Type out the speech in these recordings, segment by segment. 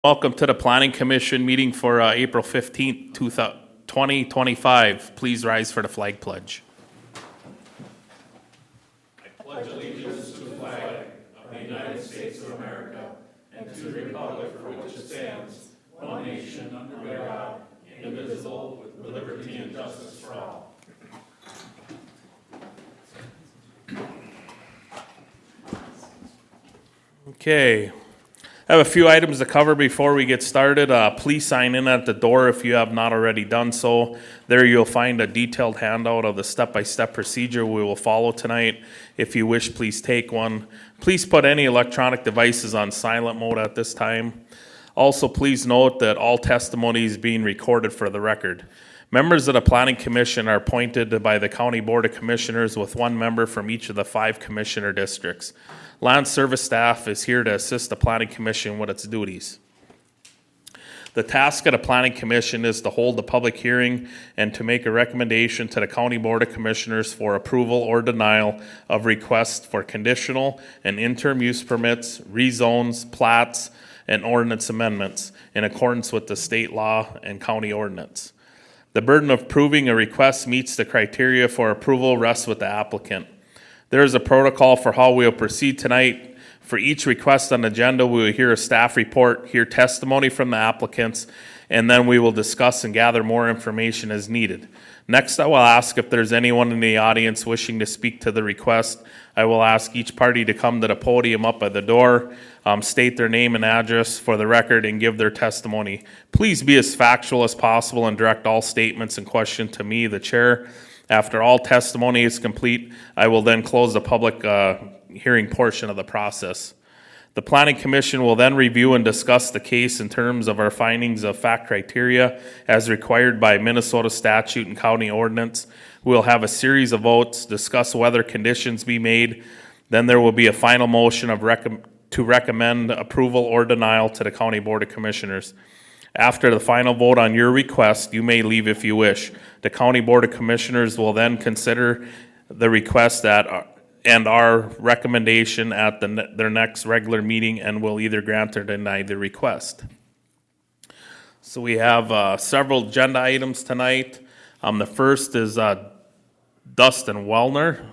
Welcome to the Planning Commission meeting for April 15th, 2025. Please rise for the flag pledge. Okay. I have a few items to cover before we get started. Please sign in at the door if you have not already done so. There you'll find a detailed handout of the step-by-step procedure we will follow tonight. If you wish, please take one. Please put any electronic devices on silent mode at this time. Also, please note that all testimony is being recorded for the record. Members of the Planning Commission are appointed by the County Board of Commissioners with one member from each of the 5 commissioner districts. Land Service staff is here to assist the Planning Commission with its duties. The task of the Planning Commission is to hold the public hearing and to make a recommendation to the County Board of Commissioners for approval or denial of requests for conditional and interim use permits, rezones, plats, and ordinance amendments in accordance with the state law and county ordinance. The burden of proving a request meets the criteria for approval rests with the applicant. There is a protocol for how we will proceed tonight. For each request on the agenda, we will hear a staff report, hear testimony from the applicants, and then we will discuss and gather more information as needed. Next, I will ask if there's anyone in the audience wishing to speak to the request. I will ask each party to come to the podium up at the door, state their name and address for the record, and give their testimony. Please be as factual as possible and direct all statements and questions to me, the chair. After all testimony is complete, I will then close the public hearing portion of the process. The Planning Commission will then review and discuss the case in terms of our findings of fact criteria as required by Minnesota statute and county ordinance. We'll have a series of votes, discuss whether conditions be made. Then there will be a final motion to recommend approval or denial to the County Board of Commissioners. After the final vote on your request, you may leave if you wish. The County Board of Commissioners will then consider the request and our recommendation at their next regular meeting and will either grant or deny the request. So we have several agenda items tonight. The first is Dustin Wellner.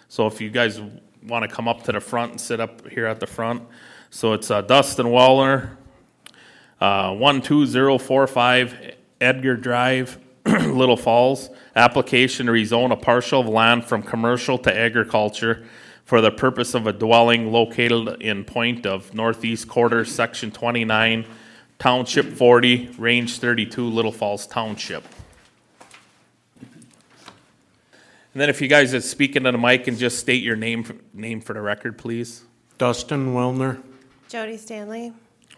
So if you guys want to come up to the front and sit up here at the front. So it's Dustin Wellner, 12045 Edgar Drive, Little Falls. Application to rezone a parcel of land from commercial to agriculture for the purpose of a dwelling located in point of northeast quarter, section 29, township 40, range 32, Little Falls Township. And then if you guys are speaking to the mic and just state your name for the record, please. Dustin Wellner. Jody Stanley.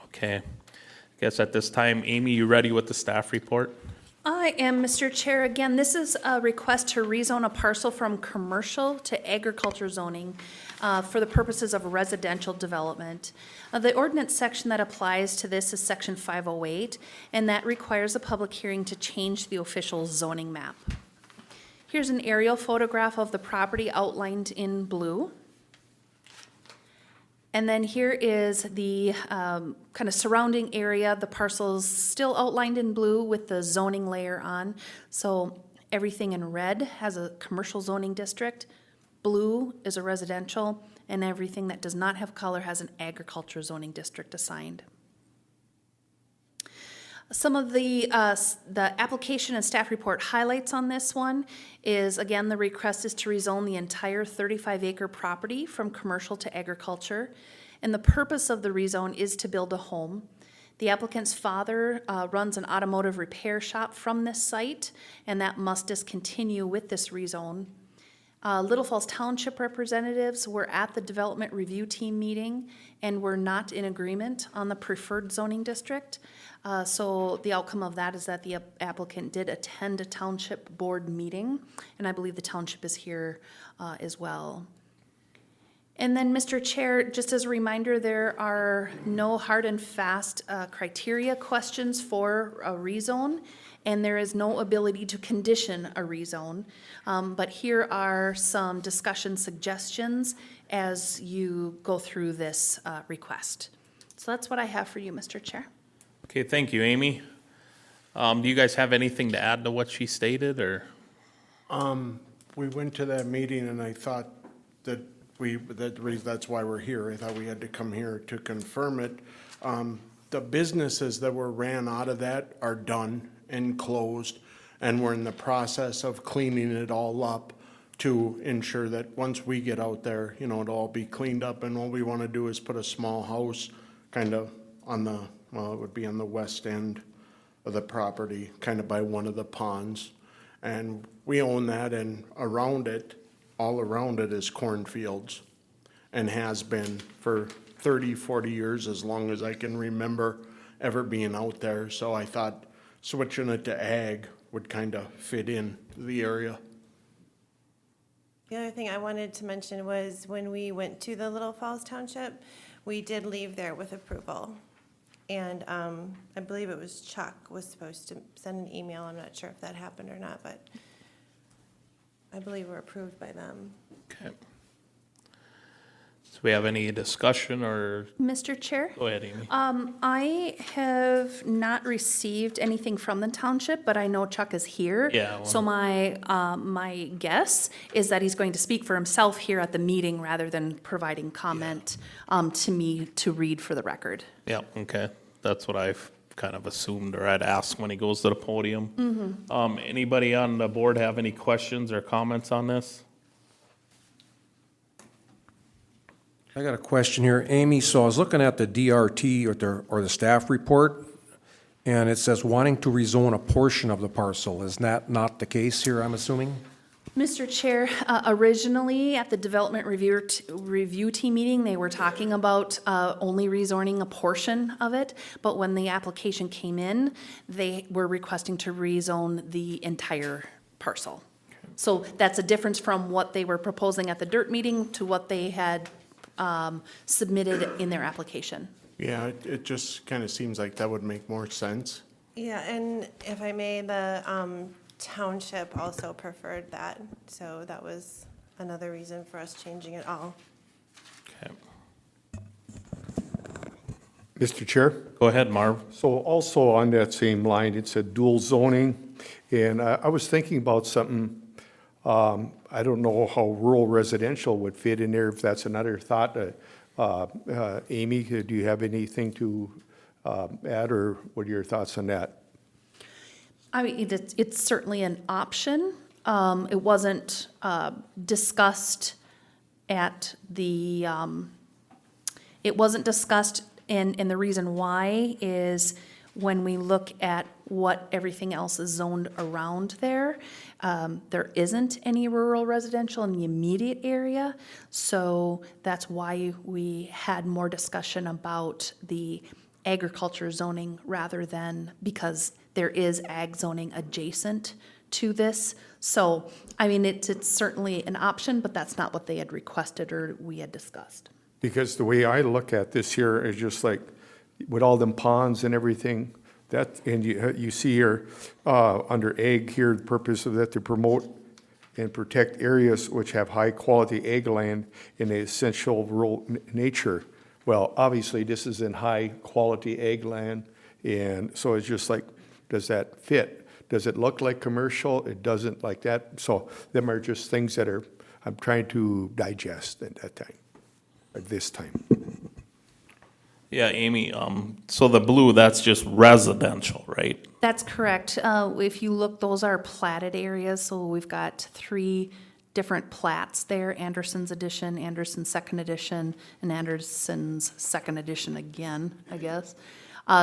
Okay. I guess at this time, Amy, you ready with the staff report? I am, Mr. Chair. Again, this is a request to rezone a parcel from commercial to agriculture zoning for the purposes of residential development. The ordinance section that applies to this is section 508, and that requires a public hearing to change the official zoning map. Here's an aerial photograph of the property outlined in blue. And then here is the kind of surrounding area. The parcel's still outlined in blue with the zoning layer on. So everything in red has a commercial zoning district. Blue is a residential, and everything that does not have color has an agriculture zoning district assigned. Some of the application and staff report highlights on this one is, again, the request is to rezone the entire 35-acre property from commercial to agriculture. And the purpose of the rezone is to build a home. The applicant's father runs an automotive repair shop from this site, and that must discontinue with this rezone. Little Falls Township representatives were at the development review team meeting and were not in agreement on the preferred zoning district. So the outcome of that is that the applicant did attend a township board meeting, and I believe the township is here as well. And then, Mr. Chair, just as a reminder, there are no hard and fast criteria questions for a rezone, and there is no ability to condition a rezone. But here are some discussion suggestions as you go through this request. So that's what I have for you, Mr. Chair. Okay, thank you, Amy. Do you guys have anything to add to what she stated, or? We went to that meeting and I thought that that's why we're here. I thought we had to come here to confirm it. The businesses that were ran out of that are done and closed, and we're in the process of cleaning it all up to ensure that once we get out there, it'll all be cleaned up, and all we want to do is put a small house kind of on it would be on the west end of the property, kind of by one of the ponds. And we own that, and all around it is cornfields, and has been for 30, 40 years, as long as I can remember ever being out there. So I thought switching it to ag would kind of fit in the area. The other thing I wanted to mention was when we went to the Little Falls Township, we did leave there with approval. And I believe it was Chuck was supposed to send an email. I'm not sure if that happened or not, but I believe we're approved by them. Okay. So we have any discussion, or? Mr. Chair? Go ahead, Amy. I have not received anything from the township, but I know Chuck is here. Yeah, well- So my guess is that he's going to speak for himself here at the meeting rather than providing comment to me to read for the record. Yeah, okay. That's what I've kind of assumed, or I'd ask when he goes to the podium. Anybody on the board have any questions or comments on this? I got a question here, Amy. So I was looking at the DRT or the staff report, and it says wanting to rezone a portion of the parcel. Is that not the case here, I'm assuming? Mr. Chair, originally at the development review team meeting, they were talking about only rezoning a portion of it, but when the application came in, they were requesting to rezone the entire parcel. So that's a difference from what they were proposing at the dirt meeting to what they had submitted in their application. Yeah, it just kind of seems like that would make more sense. Yeah, and if I may, the township also preferred that. So that was another reason for us changing it all. Okay. Mr. Chair, Go ahead, Marv. so also on that same line, it said dual zoning, and I was thinking about something, I don't know how rural residential would fit in there, if that's another thought. Amy, do you have anything to add, or what are your thoughts on that? I mean, it's certainly an option. It wasn't discussed at the, it wasn't discussed, and the reason why is when we look at what everything else is zoned around there, there isn't any rural residential in the immediate area. So that's why we had more discussion about the agriculture zoning rather than, because there is ag zoning adjacent to this. So, I mean, it's certainly an option, but that's not what they had requested or we had discussed. Because the way I look at this here is just like, with all them ponds and everything, that, and you see here, under ag here, the purpose of that, to promote and protect areas which have high-quality ag land in the essential rural nature. Well, obviously, this is in high-quality ag land, and so it's just like, does that fit? Does it look like commercial? It doesn't like that. So them are just things that I'm trying to digest at that time, at this time. Yeah, Amy, so the blue, that's just residential, right? That's correct. If you look, those are platted areas, so we've got 3 different plats there, Anderson's edition, Anderson's second edition, and Anderson's second edition again, I guess.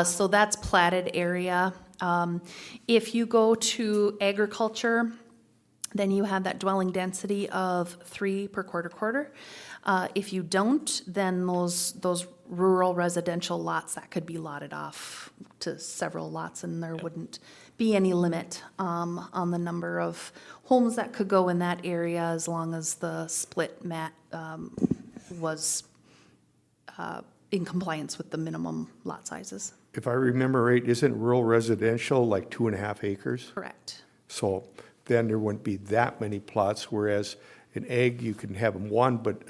So that's platted area. If you go to agriculture, then you have that dwelling density of 3 per quarter. If you don't, then those rural residential lots, that could be lotted off to several lots, and there wouldn't be any limit on the number of homes that could go in that area as long as the split mat was in compliance with the minimum lot sizes. If I remember right, isn't rural residential like 2.5 acres? Correct. So then there wouldn't be that many plots, whereas in ag, you can have them one, but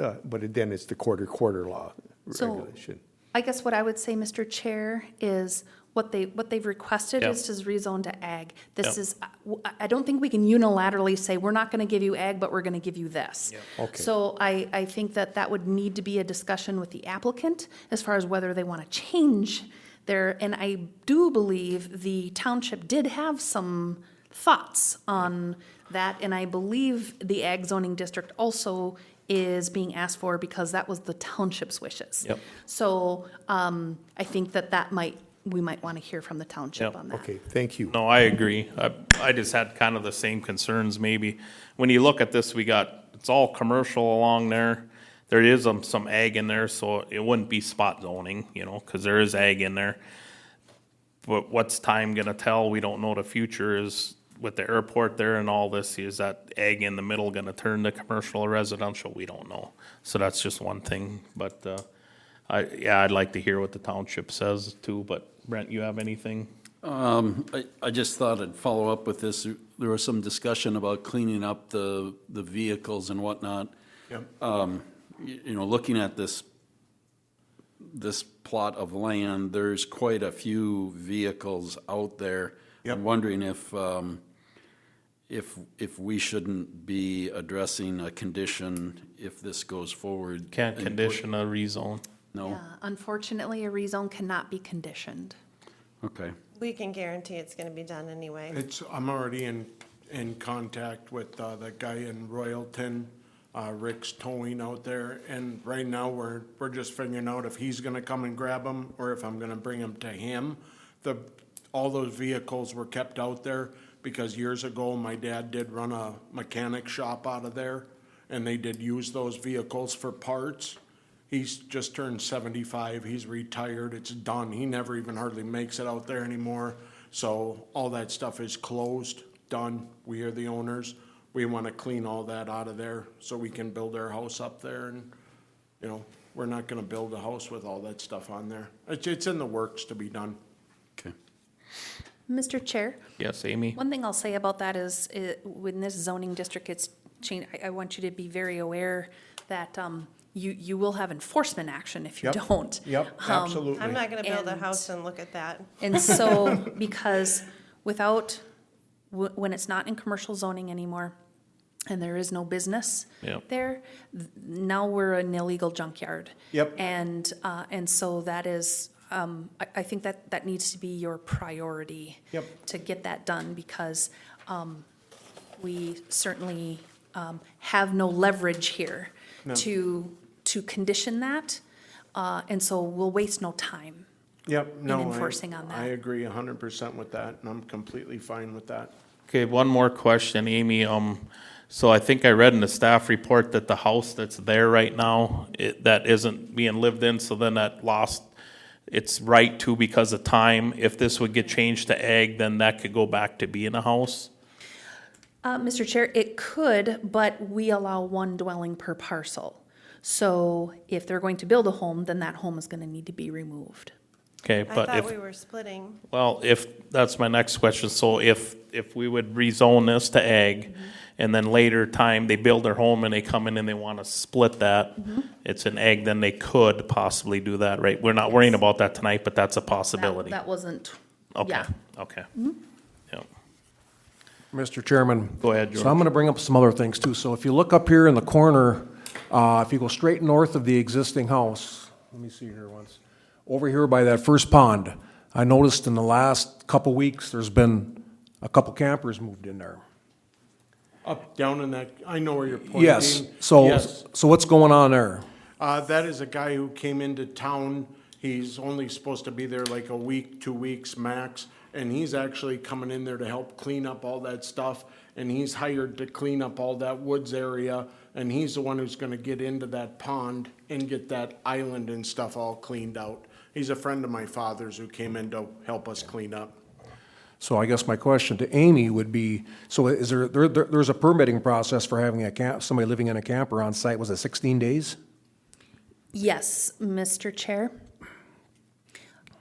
then it's the quarter law So regulation. I guess what I would say, Mr. Chair, is what they've requested Yep. is to rezone to ag. This Yep. is, I don't think we can unilaterally say, we're not gonna give you ag, but we're gonna give you this. Okay. So I think that would need to be a discussion with the applicant as far as whether they wanna change their, and I do believe the township did have some thoughts on that, and I believe the ag zoning district also is being asked for because that was the township's wishes. Yep. So, I think we might want to hear from the township Yep. on that. Okay, thank you. No, I agree. I just had kind of the same concerns maybe. When you look at this, it's all commercial along there. There is some ag in there, so it wouldn't be spot zoning, because there is ag in there. But what's time gonna tell? We don't know the future is with the airport there and all this. Is that ag in the middle gonna turn to commercial or residential? We don't know. So that's just one thing, but, I'd like to hear what the township says too, but Brent, you have anything? I just thought I'd follow up with this. There was some discussion about cleaning up the vehicles and whatnot. Yep. Looking at this plot of land, there's quite a few vehicles out there. Yep. I'm wondering if we shouldn't be addressing a condition if this goes forward. Can't and condition a rezone. No? Yeah, unfortunately, a rezone cannot be conditioned. Okay. We can guarantee it's gonna be done anyway. I'm already in contact with the guy in Royalton, Rick's towing out there, and right now we're just figuring out if he's gonna come and grab them or if I'm gonna bring them to him. All those vehicles were kept out there because years ago, my dad did run a mechanic shop out of there, and they did use those vehicles for parts. He's just turned 75, he's retired, it's done, he never even hardly makes it out there anymore. So all that stuff is closed, done, we are the owners. We wanna clean all that out of there so we can build our house up there, and, we're not gonna build a house with all that stuff on there. It's in the works to be done. Okay. Mr. Chair, Yes, Amy? one thing I'll say about that is, when this zoning district gets changed, I want you to be very aware that, you will have enforcement action if you Yep. don't. Yep, absolutely. I'm not gonna build a And- house and look at that. And so, because when it's not in commercial zoning anymore, and there is no business Yep. there, now we're an illegal junkyard. Yep. And so that is, I think that needs to be your priority. Yep. To get that done, because, we certainly, have no leverage here No. to condition that, and so we'll waste no time. Yep, no, enforcing on that. I agree 100% with that, and I'm completely fine with that. Okay, one more question, Amy. So I think I read in the staff report that the house that's there right now, that isn't being lived in, so then that lost its right to because of time. If this would get changed to ag, then that could go back to being a house? Mr. Chair, it could, but we allow one dwelling per parcel. So if they're going to build a home, then that home is gonna need to be removed. Okay, I but thought if, we were splitting. well, that's my next question. So if we would rezone this to ag, and then later time, they build their home and they come in and they want to split that, it's an ag, then they could possibly do that, right? We're not worrying about that tonight, but that's a possibility. That wasn't, Okay, yeah. okay. Yeah. Mr. Chairman. Go ahead, So I'm George. going to bring up some other things too. So if you look up here in the corner, if you go straight north of the existing house, let me see here once, over here by that first pond, I noticed in the last couple weeks, there's been a couple campers moved in there. Up, down in that, I know where you're pointing. Yes, so Yes. what's going on there? That is a guy who came into town. He's only supposed to be there like a week, 2 weeks max. And he's actually coming in there to help clean up all that stuff. And he's hired to clean up all that woods area. And he's the one who's gonna get into that pond and get that island and stuff all cleaned out. He's a friend of my father's who came in to help us clean up. So I guess my question to Amy would be, so is there's a permitting process for having somebody living in a camper on site, was it 16 days? Yes, Mr. Chair.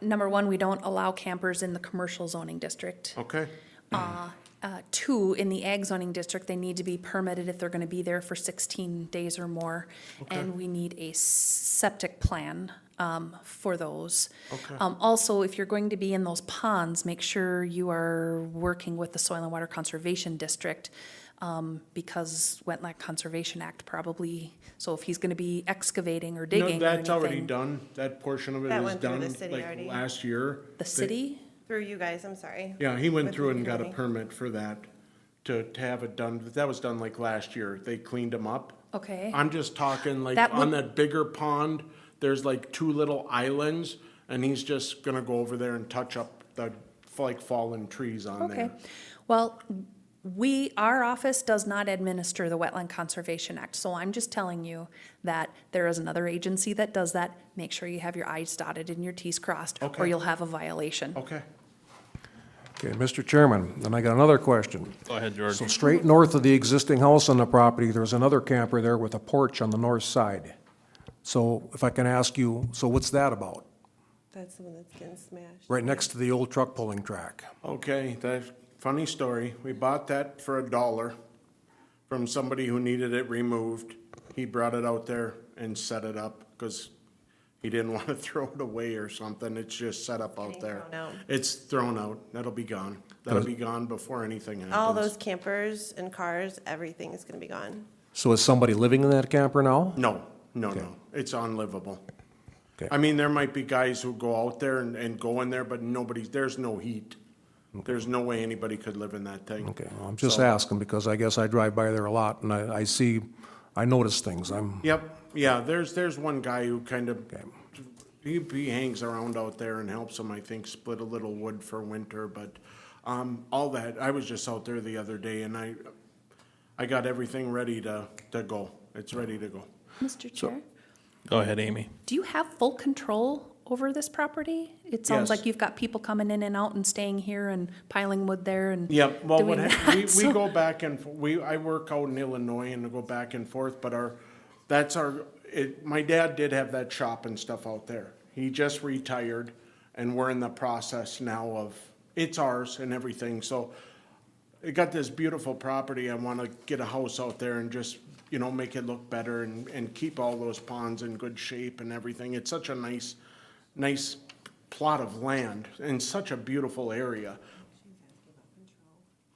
Number one, we don't allow campers in the commercial zoning district. Okay? Two, in the ag zoning district, they need to be permitted if they're gonna be there for 16 days or more. And we need a septic plan for those. Okay. Also, if you're going to be in those ponds, make sure you are working with the Soil and Water Conservation District, because Wetland Conservation Act probably, so if he's gonna be excavating or No, digging or that's already anything. done. That portion of it That is went through the done, city like, already. last year. The city? Through you guys, I'm sorry. Yeah, he went With through the and got a committee. permit for that, to have it done. That was done like last year. They cleaned them up. Okay. I'm just talking like That on would- that bigger pond, there's like 2 little islands, and he's just gonna go over there and touch up the, like, fallen trees on Okay. there. Well, our office does not administer the Wetland Conservation Act, so I'm just telling you that there is another agency that does that. Make sure you have your i's dotted and your t's crossed, or Okay. you'll have a violation. Okay. Okay, Mr. Chairman, then I got another question. Go ahead, George. So straight north of the existing house on the property, there's another camper there with a porch on the north side. So if I can ask you, so what's that about? That's the one that's getting smashed. Right next to the old truck pulling track. Okay, that's funny story. We bought that for $1 from somebody who needed it removed. He brought it out there and set it up because he didn't want to throw it away or something. It's just set up out Getting there. thrown out. It's thrown out. That'll be gone. That'll be gone before anything happens. All those campers and cars, everything is gonna be gone. So is somebody living in that camper now? No, no, no. It's unlivable. Okay. I mean, there might be guys who go out there and go in there, but there's no heat. There's no way anybody could live in that thing. Okay, well, I'm just So- asking because I guess I drive by there a lot and I notice things. Yep, yeah, there's one guy who kind of, he hangs around out there and helps them, I think, split a little wood for winter, but, all that, I was just out there the other day and I got everything ready to go. It's ready to go. Mr. Chair, Go ahead, Amy. do you have full control over this property? It sounds Yes. like you've got people coming in and out and staying here and piling wood there and Yep, well, doing that, we so- go back and, I work out in Illinois and go back and forth, but my dad did have that shop and stuff out there. He just retired and we're in the process now of, it's ours and everything, so I got this beautiful property. I want to get a house out there and just, make it look better and keep all those ponds in good shape and everything. It's such a nice plot of land in such a beautiful area.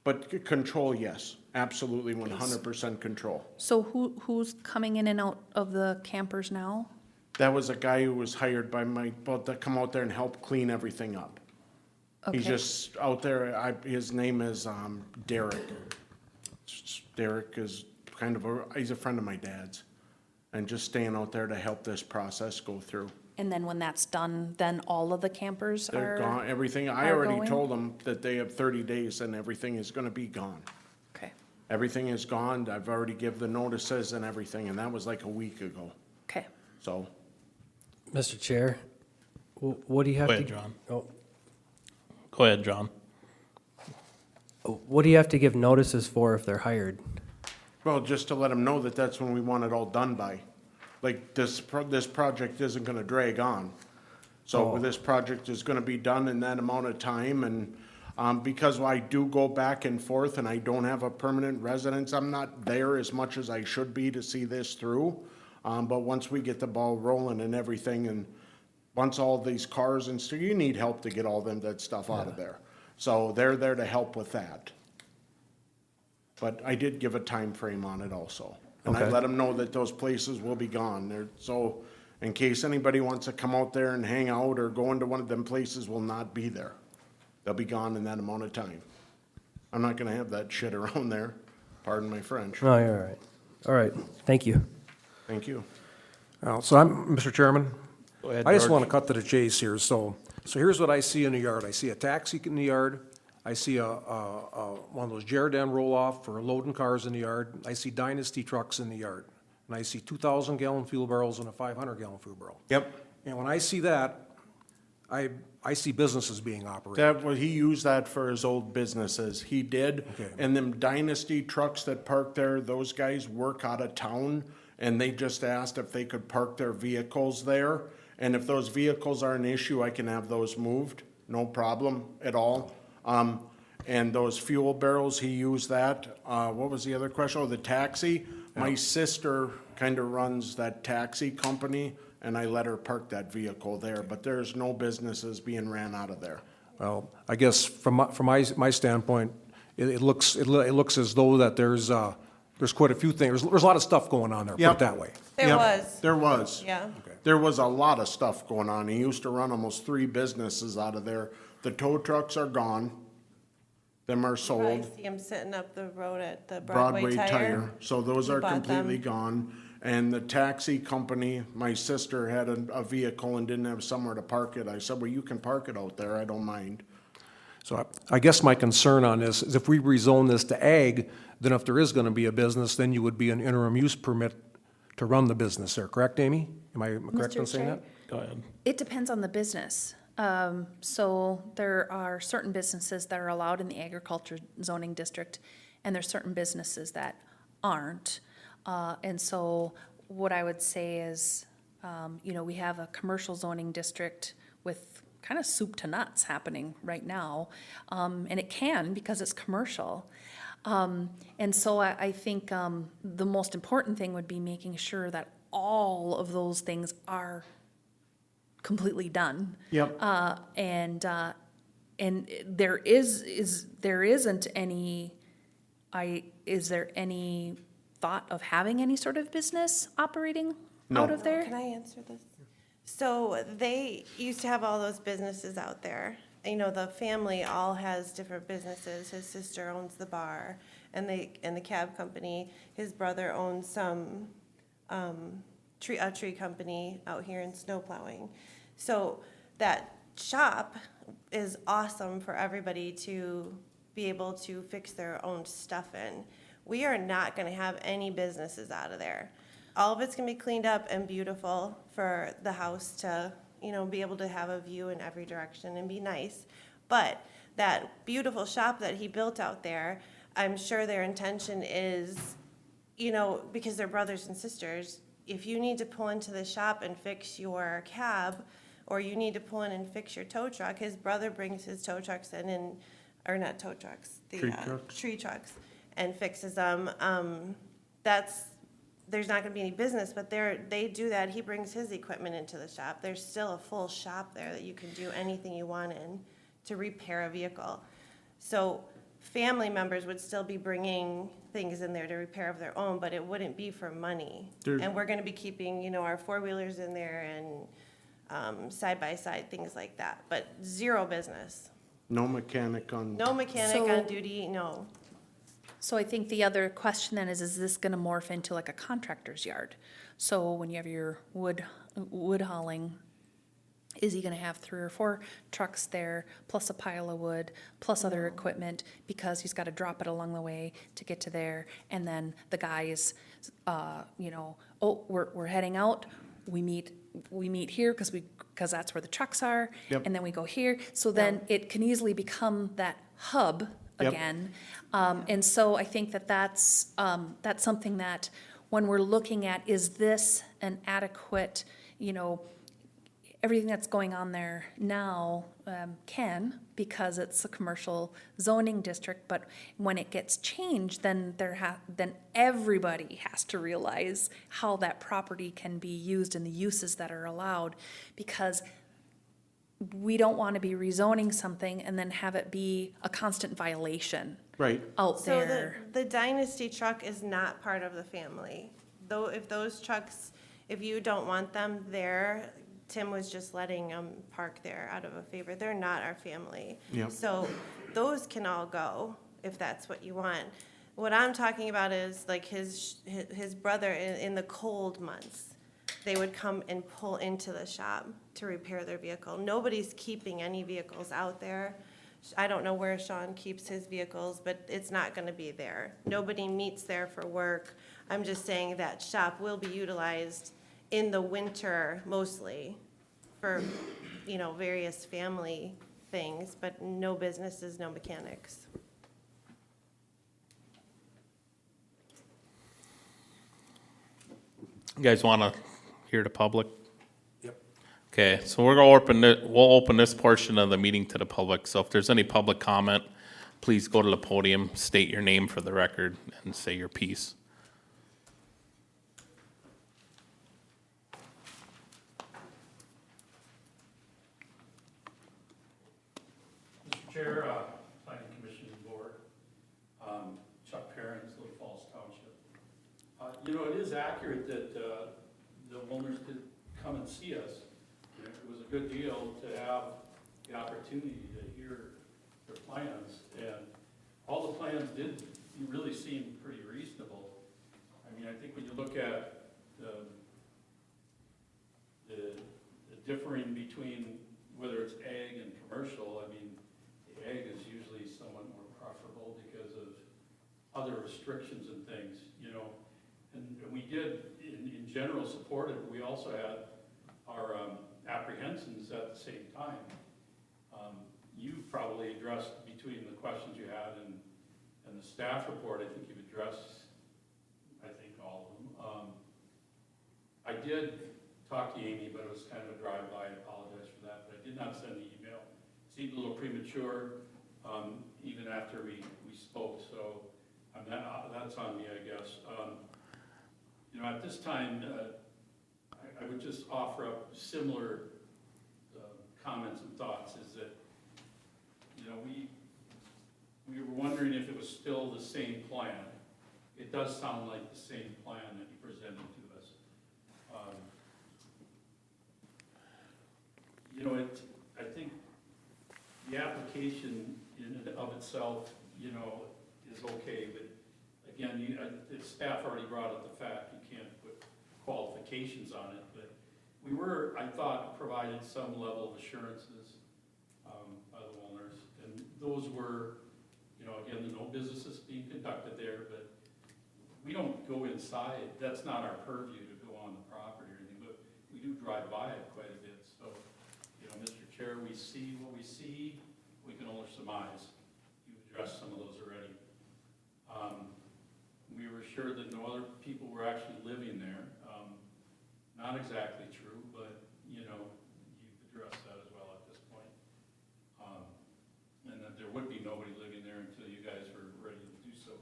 But control, yes, absolutely 100% control. So who's coming in and out of the campers now? That was a guy who was hired by to come out there and help clean everything up. He's Okay. just out there, his name is Derek. Derek is he's a friend of my dad's. And just staying out there to help this process go through. And then when that's done, then all of the campers They're gone, are, everything, I are already going? told them that they have 30 days and everything is gonna be gone. okay, Everything is gone, I've already give the notices and everything, and that was like a week ago, okay. so. Mr. Chair, what do you have Go to? ahead, John. Oh, Go ahead, John. what do you have to give notices for if they're hired? Well, just to let them know that that's when we want it all done by. Like, this project isn't gonna drag on. So this project is gonna be done in that amount of time, and, because I do go back and forth and I don't have a permanent residence, I'm not there as much as I should be to see this through. But once we get the ball rolling and everything, and once all these cars and so you need help to get all that stuff out of there. So they're there to help with that. But I did give a time frame on it also. And I Okay. let them know that those places will be gone. So in case anybody wants to come out there and hang out or go into one of them places, will not be there. They'll be gone in that amount of time. I'm not gonna have that shit around there. Pardon my French. No, you're all right. All right, thank you. Thank you. So Mr. Chairman, Go ahead, I just George. want to cut to the chase here. So here's what I see in the yard. I see a taxi in the yard. I see one of those Jerden roll-off for loading cars in the yard. I see Dynasty trucks in the yard. And I see 2,000-gallon fuel barrels and a 500-gallon fuel barrel. Yep. And when I see that, I see businesses being operated. He used that for his old businesses. He did. Okay. And them Dynasty trucks that park there, those guys work out of town, and they just asked if they could park their vehicles there. And if those vehicles are an issue, I can have those moved, no problem at all. And those fuel barrels, he used that. What was the other question? Oh, the taxi. My sister kind of runs that taxi company, and I let her park that vehicle there, but there's no businesses being ran out of there. Well, I guess from my standpoint, it looks as though that there's quite a few things, there's a lot of stuff going on there, put Yep. it that way. There Yep, was, There was. yeah. There was a lot of stuff going on. He used to run almost 3 businesses out of there. The tow trucks are gone. Them are Probably sold. see him sitting up the road at the Broadway Tire. So those He are bought completely them. gone. And the taxi company, my sister had a vehicle and didn't have somewhere to park it. I said, well, you can park it out there. I don't mind. So I guess my concern on this is if we rezone this to ag, then if there is gonna be a business, then you would be an interim use permit to run the business there, correct, Amy? Am I correct in Mr. saying Chair? that? Go ahead. It depends on the business. So there are certain businesses that are allowed in the agriculture zoning district, and there's certain businesses that aren't. And so what I would say is, we have a commercial zoning district with kind of soup to nuts happening right now. And it can because it's commercial. And so I think the most important thing would be making sure that all of those things are completely done. Yep. And there isn't any, is there any thought of having any sort of business operating out of there? Can I answer this? So they used to have all those businesses out there. The family all has different businesses. His sister owns the bar and the cab company. His brother owns some, a tree company out here in snow plowing. So that shop is awesome for everybody to be able to fix their own stuff in. We are not gonna have any businesses out of there. All of it's gonna be cleaned up and beautiful for the house to, be able to have a view in every direction and be nice. But that beautiful shop that he built out there, I'm sure their intention is, because they're brothers and sisters, if you need to pull into the shop and fix your cab, or you need to pull in and fix your tow truck, his brother brings his tow trucks in or not tow trucks, tree trucks, and fixes them. There's not gonna be any business, but they do that. He brings his equipment into the shop. There's still a full shop there that you can do anything you want in to repair a vehicle. So family members would still be bringing things in there to repair of their own, but it wouldn't be for money. And we're gonna be keeping, our four-wheelers in there and side-by-side, things like that, but zero business. No mechanic on. No mechanic So- on duty, no. So I think the other question then is this gonna morph into like a contractor's yard? So when you have your wood hauling, is he gonna have 3 or 4 trucks there, plus a pile of wood, plus other equipment, because he's gotta drop it along the way to get to there, and then the guys, we're heading out, we meet here, cause that's where the trucks are, Yep. and then we go here, so then it can easily become that hub Yep. again. And so I think that's something that when we're looking at, is this an adequate, everything that's going on there now can, because it's a commercial zoning district, but when it gets changed, then then everybody has to realize how that property can be used and the uses that are allowed, because we don't want to be rezoning something and then have it be a constant violation Right. out So there. the Dynasty truck is not part of the family. Though if those trucks, if you don't want them there, Tim was just letting them park there out of a favor. They're not our family. Yep. So those can all go if that's what you want. What I'm talking about is like his brother in the cold months. They would come and pull into the shop to repair their vehicle. Nobody's keeping any vehicles out there. I don't know where Sean keeps his vehicles, but it's not gonna be there. Nobody meets there for work. I'm just saying that shop will be utilized in the winter mostly for, various family things, but no businesses, no mechanics. You guys wanna hear the public? Yep. Okay, so we're gonna we'll open this portion of the meeting to the public, so if there's any public comment, please go to the podium, state your name for the record, and say your piece. Chair, Planning Commission Board, Chuck Perrins, Little Falls Township. You know, it is accurate that the owners did come and see us. You know, it was a good deal to have the opportunity to hear their plans, and all the plans did really seem pretty reasonable. I mean, I think when you look at the differing between whether it's ag and commercial, I mean, the ag is usually somewhat more preferable because of other restrictions and things, you know. And we did, in general, support it, but we also had our apprehensions at the same time. You've probably addressed between the questions you had and the staff report, I think you've addressed, I think, all of them. I did talk to Amy, but it was kind of a drive-by, I apologize for that, but I did not send the email. It seemed a little premature, even after we spoke, so that's on me, I guess. You know, at this time, I would just offer up similar comments and thoughts, is that, you know, we were wondering if it was still the same plan. It does sound like the same plan that you presented to us. You know, I think the application in and of itself, you know, is okay, but again, the staff already brought up the fact you can't put qualifications on it, but we were, I thought, provided some level of assurances by the owners, and those were, you know, again, no business is being conducted there, but we don't go inside. That's not our purview to go on the property or anything, but we do drive by it quite a bit. So, you know, Mr. Chair, we see what we see. We can only surmise. You've addressed some of those already. We were sure that no other people were actually living there. Not exactly true, but, you know, you've addressed that as well at this point. And that there would be nobody living there until you guys were ready to do so.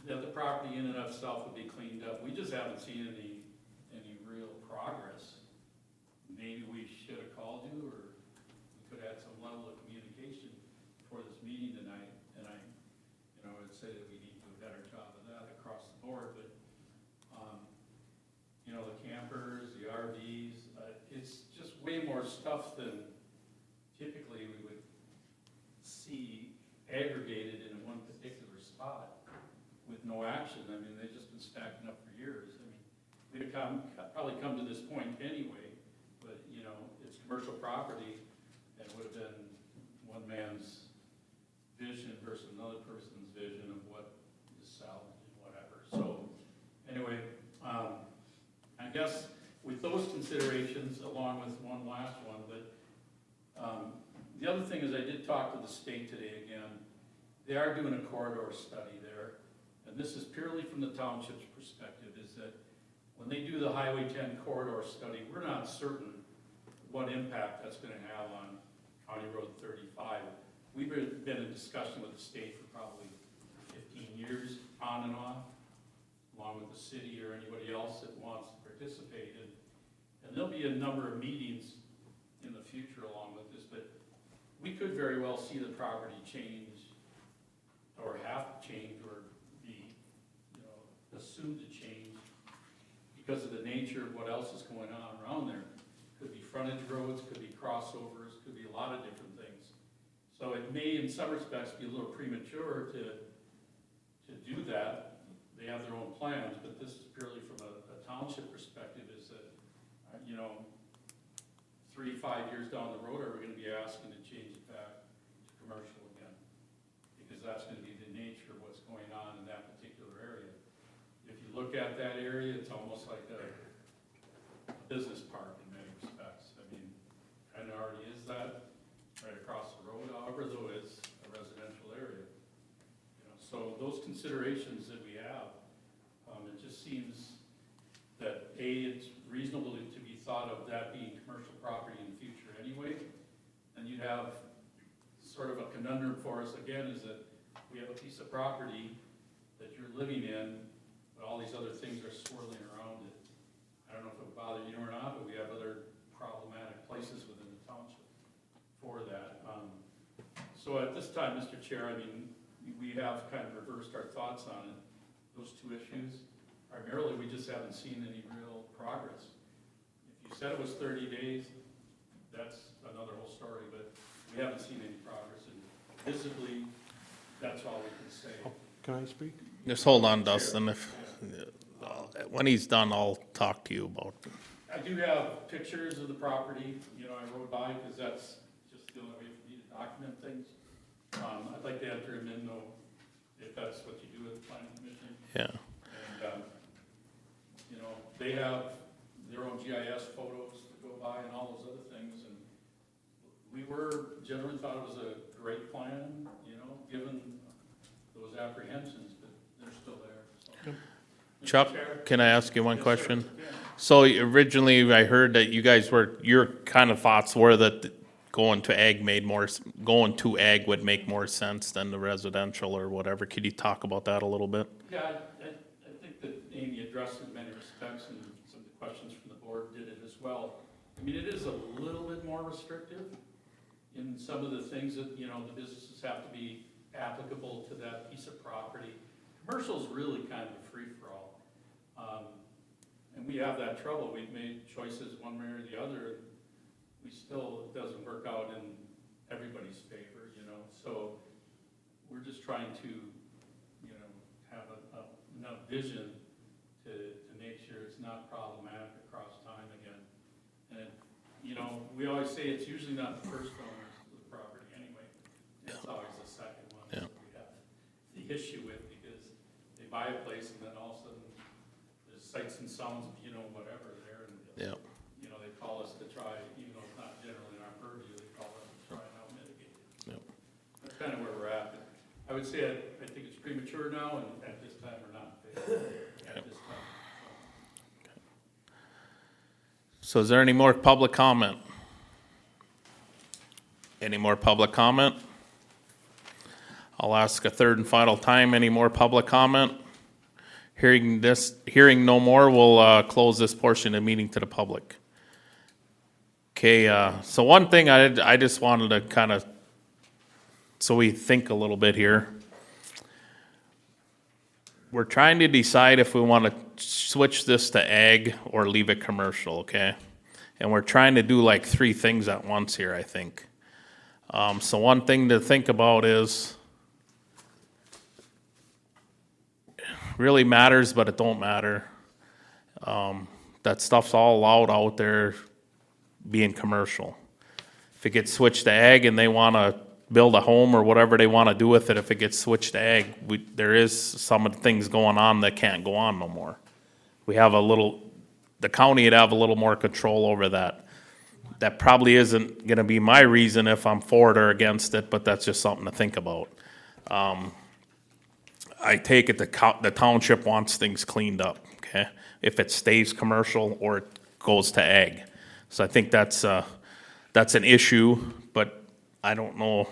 The property in and of itself would be cleaned up. We just haven't seen any real progress. Maybe we should have called you, or we could have had some level of communication for this meeting tonight. And I would say that we need to do a better job of that across the board. But you know, the campers, the RVs, it's just way more stuff than typically we would see aggregated in one particular spot with no action. I mean, they've just been stacking up for years. I mean, we'd have probably come to this point anyway, but, you know, it's commercial property, and it would have been one man's vision versus another person's vision of what is salvaged and whatever. So, anyway, I guess with those considerations, along with one last one, but the other thing is I did talk to the state today again. They are doing a corridor study there, and this is purely from the township's perspective, is that when they do the Highway 10 corridor study, we're not certain what impact that's going to have on County Road 35. We've been in discussion with the state for probably 15 years, on and off, along with the city or anybody else that wants to participate. And there'll be a number of meetings in the future along with this, but we could very well see the property change or have to change or be, you know, assumed to change because of the nature of what else is going on around there. Could be frontage roads, could be crossovers, could be a lot of different things. So it may, in some respects, be a little premature to do that. They have their own plans, but this is purely from a township perspective, is that, you know, 3-5 years down the road, are we going to be asking to change it back to commercial again? Because that's going to be the nature of what's going on in that particular area. If you look at that area, it's almost like a business park in many respects. I mean, kind of already is that right across the road, however, though it's a residential area. You know, so those considerations that we have, it just seems that it's reasonable to be thought of that being commercial property in the future anyway. And you'd have sort of a conundrum for us again, is that we have a piece of property that you're living in, but all these other things are swirling around it. I don't know if it would bother you or not, but we have other problematic places within the township for that. So at this time, Mr. Chair, I mean, we have kind of reversed our thoughts on it, those two issues. Primarily, we just haven't seen any real progress. If you said it was 30 days, that's another whole story, but we haven't seen any progress. And visibly, that's all we can say. Can I speak? Just hold on, Dustin. When he's done, I'll talk to you about it. I do have pictures of the property, you know, I rode by, because that's just the only way for me to document things. I'd like to enter him in, though, if that's what you do with the planning commission. Yeah. And, you know, they have their own GIS photos to go by and all those other things, and we generally thought it was a great plan, you know, given those apprehensions, but they're still there, so. Mr. Chuck, Chair? can I ask you one Yes, sir. question? Yeah. So originally, I heard that your kind of thoughts were that going to ag would make more sense than the residential or whatever. Could you talk about that a little bit? Yeah, I think that Amy addressed it in many respects, and some of the questions from the board did it as well. I mean, it is a little bit more restrictive in some of the things that, you know, the businesses have to be applicable to that piece of property. Commercial is really kind of a free-for-all. And we have that trouble. We've made choices one way or the other. We still, it doesn't work out in everybody's favor, you know. So we're just trying to, you know, have enough vision to make sure it's not problematic across time again. And, you know, we always say it's usually not the first owners of the property anyway. It's always the second one that we have the issue with, because they buy a place and then all of a sudden there's sights and sounds of, you know, whatever there. And, Yeah. you know, they call us to try, even though it's not generally in our purview, they call us to try and help mitigate it. Yep. That's kind of where we're at. But I would say I think it's premature now, and at this time, we're not in favor at this time. So is there any more public comment? Any more public comment? I'll ask a third and final time, any more public comment? Hearing no more, we'll close this portion of the meeting to the public. Okay, so one thing I just wanted to kind of, so we think a little bit here. We're trying to decide if we want to switch this to ag or leave it commercial, okay? And we're trying to do like 3 things at once here, I think. So one thing to think about is, really matters, but it don't matter. That stuff's all allowed out there being commercial. If it gets switched to ag and they want to build a home or whatever they want to do with it, if it gets switched to ag, there is some of the things going on that can't go on no more. We have the county would have a little more control over that. That probably isn't going to be my reason if I'm for it or against it, but that's just something to think about. I take it the township wants things cleaned up, okay? If it stays commercial or it goes to ag. So I think that's an issue, but I don't know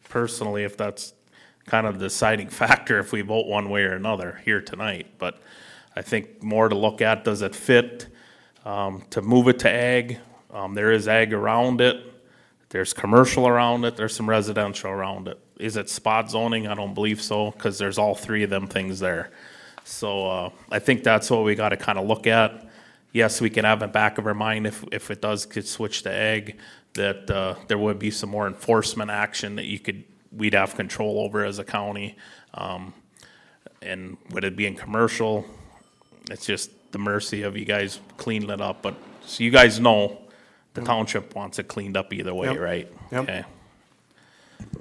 personally if that's kind of the deciding factor if we vote one way or another here tonight. But I think more to look at, does it fit to move it to ag? There is ag around it. There's commercial around it. There's some residential around it. Is it spot zoning? I don't believe so, because there's all 3 of them things there. So I think that's what we got to kind of look at. Yes, we can have in the back of our mind if it does get switched to ag, that there would be some more enforcement action that we'd have control over as a county. And would it be in commercial? It's just the mercy of you guys cleaning it up. But so you guys know, the township wants it cleaned up either way, Yep. right? Yep. Okay.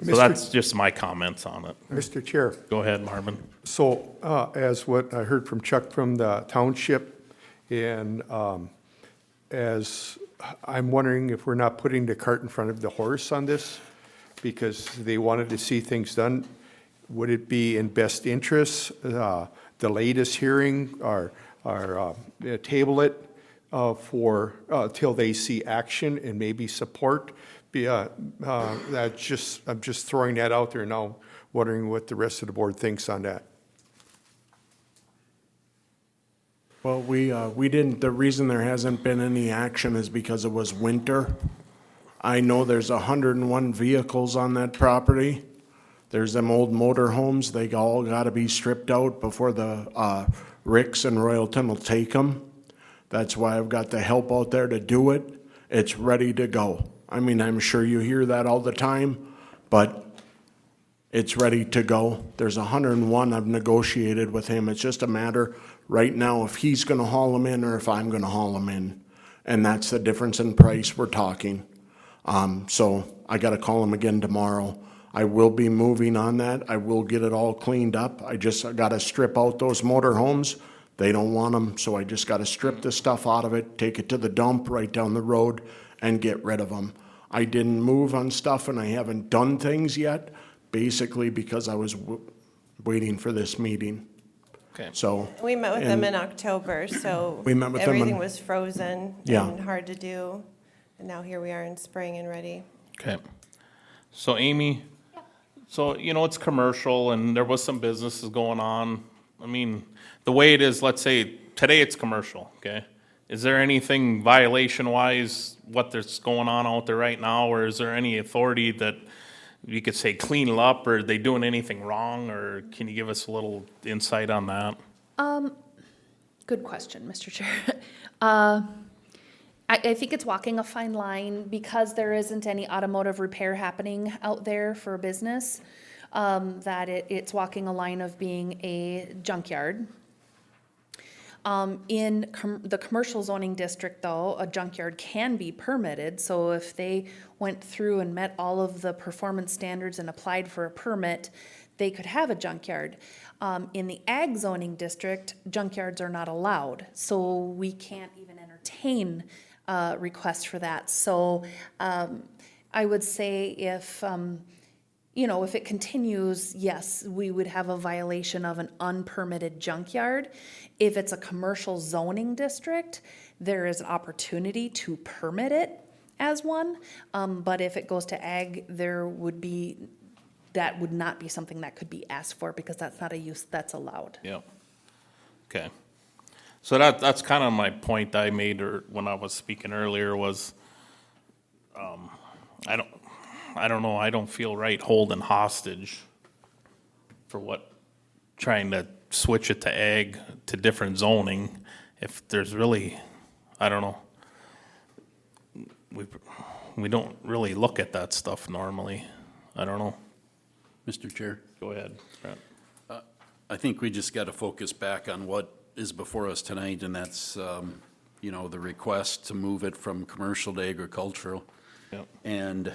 So Mr. that's just my comments on it. Mr. Chair, Go ahead, Marvin. so as what I heard from Chuck from the township, and as I'm wondering if we're not putting the cart in front of the horse on this, because they wanted to see things done. Would it be in best interest, delay this hearing or table it for till they see action and maybe support? I'm just throwing that out there now, wondering what the rest of the board thinks on that. Well, we didn't, the reason there hasn't been any action is because it was winter. I know there's 101 vehicles on that property. There's them old motor homes, they all gotta be stripped out before the, Ricks and Royalton will take them. That's why I've got the help out there to do it. It's ready to go. I mean, I'm sure you hear that all the time, but it's ready to go. There's 101 I've negotiated with him. It's just a matter right now if he's gonna haul them in or if I'm gonna haul them in. And that's the difference in price we're talking. So I gotta call him again tomorrow. I will be moving on that. I will get it all cleaned up. I just gotta strip out those motor homes. They don't want them, so I just gotta strip the stuff out of it, take it to the dump right down the road and get rid of them. I didn't move on stuff and I haven't done things yet, basically because I was waiting for this meeting. Okay. We met with them in October, so We met with them everything in- was frozen Yeah. and hard to do. And now here we are in spring and ready. Okay. So Amy, so, it's commercial and there was some businesses going on. I mean, the way it is, let's say, today it's commercial, okay? Is there anything violation-wise, what there's going on out there right now, or is there any authority that you could say clean it up, or are they doing anything wrong, or can you give us a little insight on that? Good question, Mr. Chair. I think it's walking a fine line because there isn't any automotive repair happening out there for business, that it's walking a line of being a junkyard. In the commercial zoning district, though, a junkyard can be permitted, so if they went through and met all of the performance standards and applied for a permit, they could have a junkyard. In the ag zoning district, junkyards are not allowed, so we can't even entertain requests for that. So I would say if it continues, yes, we would have a violation of an unpermitted junkyard. If it's a commercial zoning district, there is an opportunity to permit it as one. But if it goes to ag, that would not be something that could be asked for because that's not a use that's allowed. Yep. Okay. So that's kind of my point I made when I was speaking earlier was, I don't know, I don't feel right holding hostage for trying to switch it to ag, to different zoning, if there's really, I don't know. We don't really look at that stuff normally. I don't know. Mr. Chair, Go ahead, Brent. I think we just got to focus back on what is before us tonight, and that's, the request to move it from commercial to agricultural. Yep. And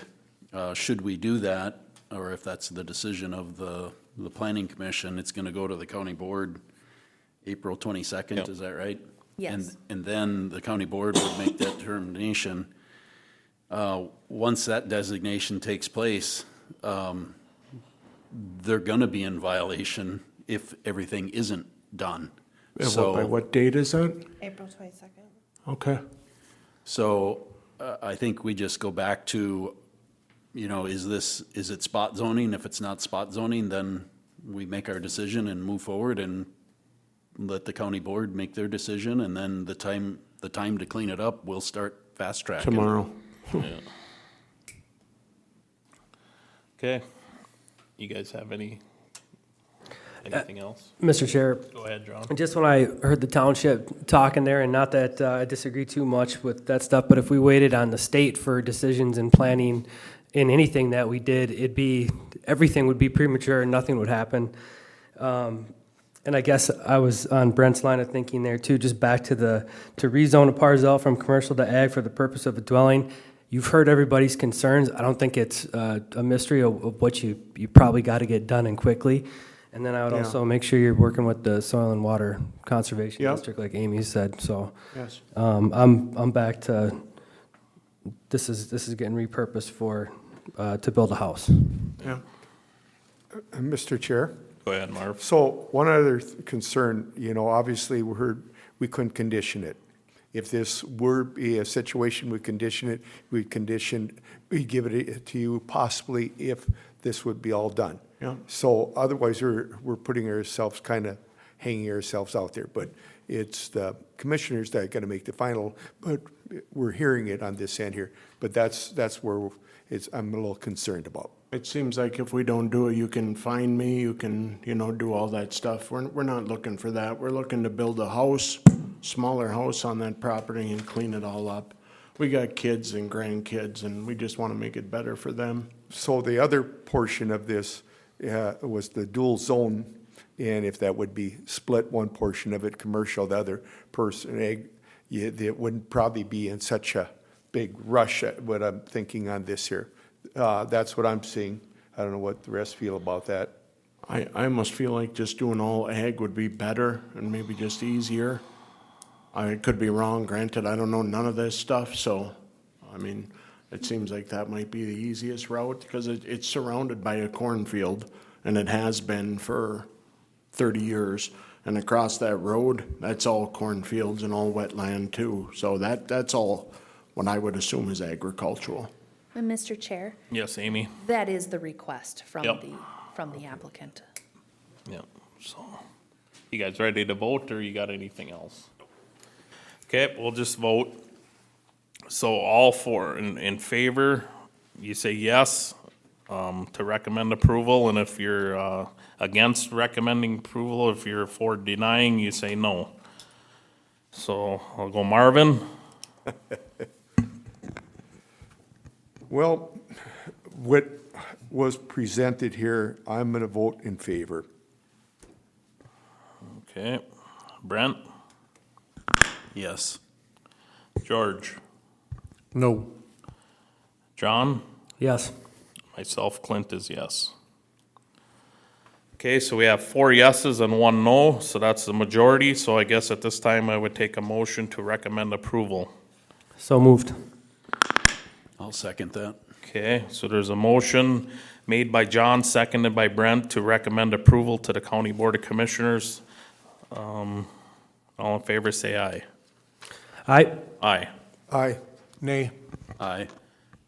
should we do that, or if that's the decision of the planning commission, it's going to go to the county board April 22nd, Yep. is that right? Yes. And then the county board would make that determination. Once that designation takes place, they're going to be in violation if everything isn't done. By So, what date is that? April 22nd. Okay. so I think we just go back to, is it spot zoning? If it's not spot zoning, then we make our decision and move forward and let the county board make their decision, and then the time to clean it up, we'll start fast tracking. Tomorrow. Yeah. Okay. You guys have anything else? Mr. Chair, Go ahead, John. just when I heard the township talking there, and not that I disagree too much with that stuff, but if we waited on the state for decisions and planning in anything that we did, everything would be premature and nothing would happen. And I guess I was on Brent's line of thinking there too, just back to rezone a parcel from commercial to ag for the purpose of a dwelling. You've heard everybody's concerns. I don't think it's a mystery of what you probably got to get done and quickly. And then I would Yeah. also make sure you're working with the Soil and Water Conservation Yep. District, like Amy said. So Yes. I'm back to this is getting repurposed to build a house. Yeah. Mr. Chair? Go ahead, Marv. So one other concern, obviously we couldn't condition it. If this were be a situation, we condition it, we give it to you possibly if this would be all done. Yeah. So otherwise, we're putting ourselves kind of hanging ourselves out there. But it's the commissioners that are gonna make the final, but we're hearing it on this end here. But that's where I'm a little concerned about. It seems like if we don't do it, you can fine me, you can, do all that stuff. We're not looking for that. We're looking to build a house, smaller house on that property and clean it all up. We got kids and grandkids, and we just want to make it better for them. So the other portion of this was the dual zone, and if that would be split, one portion of it commercial, the other person, it wouldn't probably be in such a big rush, what I'm thinking on this here. That's what I'm seeing. I don't know what the rest feel about that. I almost feel like just doing all ag would be better and maybe just easier. I could be wrong, granted, I don't know none of this stuff, so, it seems like that might be the easiest route, because it's surrounded by a cornfield, and it has been for 30 years. And across that road, that's all cornfields and all wetland too, so that's all what I would assume is agricultural. And Mr. Chair, Yes, Amy? that is the request from Yep. from the applicant. Yep, so, you guys ready to vote, or you got anything else? Okay, we'll just vote. So all four in favor, you say yes, to recommend approval, and if you're, against recommending approval, if you're for denying, you say no. So I'll go Marvin. Well, what was presented here, I'm gonna vote in favor. Okay, Brent, Yes. George, No. John, Yes. myself, Clint is yes. Okay, so we have 4 yeses and 1 no, so that's the majority, so I guess at this time I would take a motion to recommend approval. So moved. I'll second that. Okay, so there's a motion made by John, seconded by Brent to recommend approval to the County Board of Commissioners. All in favor, say aye. Aye. Aye. Aye. Nay. Aye.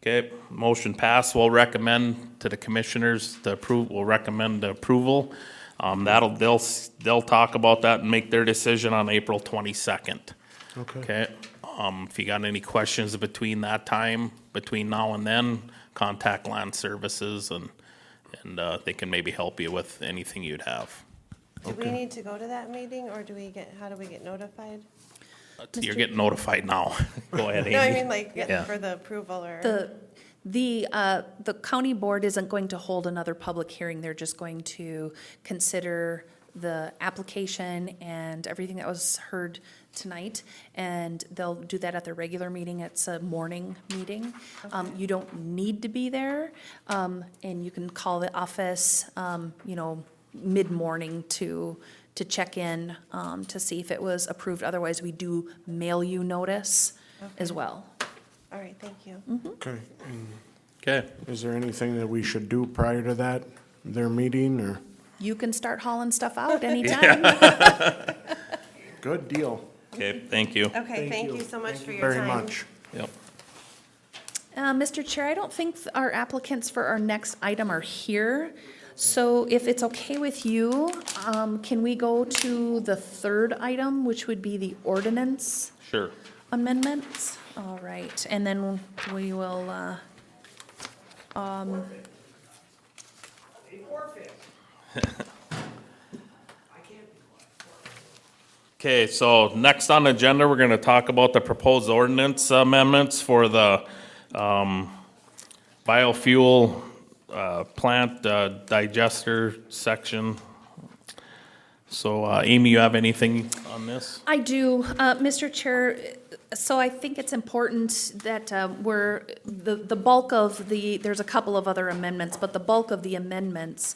Okay, motion passed. We'll recommend to the commissioners to approve, we'll recommend the approval. They'll talk about that and make their decision on April 22nd. Okay, if you got any questions between that time, between now and then, contact Land Services and they can maybe help you with anything you'd have. Do we need to go to that meeting, or how do we get notified? You're getting notified now. Go ahead, Amy. No, I mean, like, Yeah. for the approval or. The county board isn't going to hold another public hearing. They're just going to consider the application and everything that was heard tonight. And they'll do that at their regular meeting. It's a morning meeting. You don't need to be there. And you can call the office, mid-morning to check in, to see if it was approved. Otherwise, we do mail you notice as well. All right, thank you. Okay, and Okay, is there anything that we should do prior to that, their meeting, or? You can start hauling stuff out anytime. Good deal. okay, thank you. Okay, thank you so much for your time. Very much. Yep. Mr. Chair, I don't think our applicants for our next item are here. So if it's okay with you, can we go to the third item, which would be the ordinance Sure. amendments? All right, and then we will, Okay, so next on the agenda, we're gonna talk about the proposed ordinance amendments for the, biofuel, plant digester section. So, Amy, you have anything on this? I do, Mr. Chair, so I think it's important that the bulk of there's a couple of other amendments, but the bulk of the amendments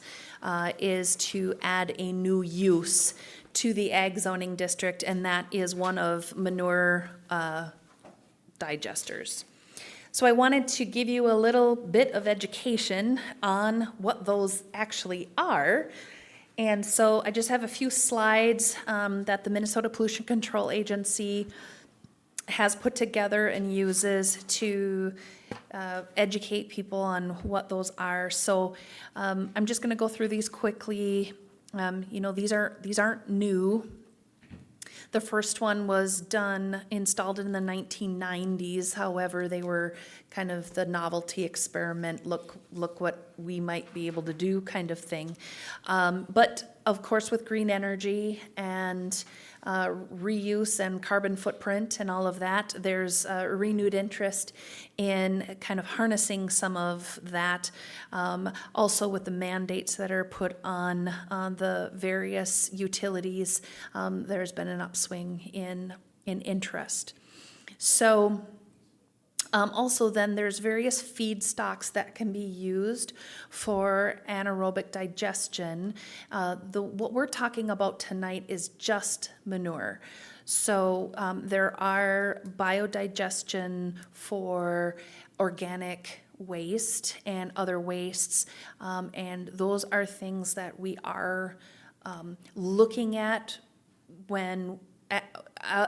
is to add a new use to the ag zoning district, and that is one of manure digesters. So I wanted to give you a little bit of education on what those actually are. And so I just have a few slides that the Minnesota Pollution Control Agency has put together and uses to educate people on what those are. So I'm just going to go through these quickly. These aren't new. The first one was installed in the 1990s. However, they were kind of the novelty experiment, look what we might be able to do kind of thing. But of course, with green energy and reuse and carbon footprint and all of that, there's a renewed interest in kind of harnessing some of that. Also with the mandates that are put on the various utilities, there's been an upswing in interest. So also then there's various feedstocks that can be used for anaerobic digestion. What we're talking about tonight is just manure. So there are biodigestion for organic waste and other wastes, and those are things that we are looking at when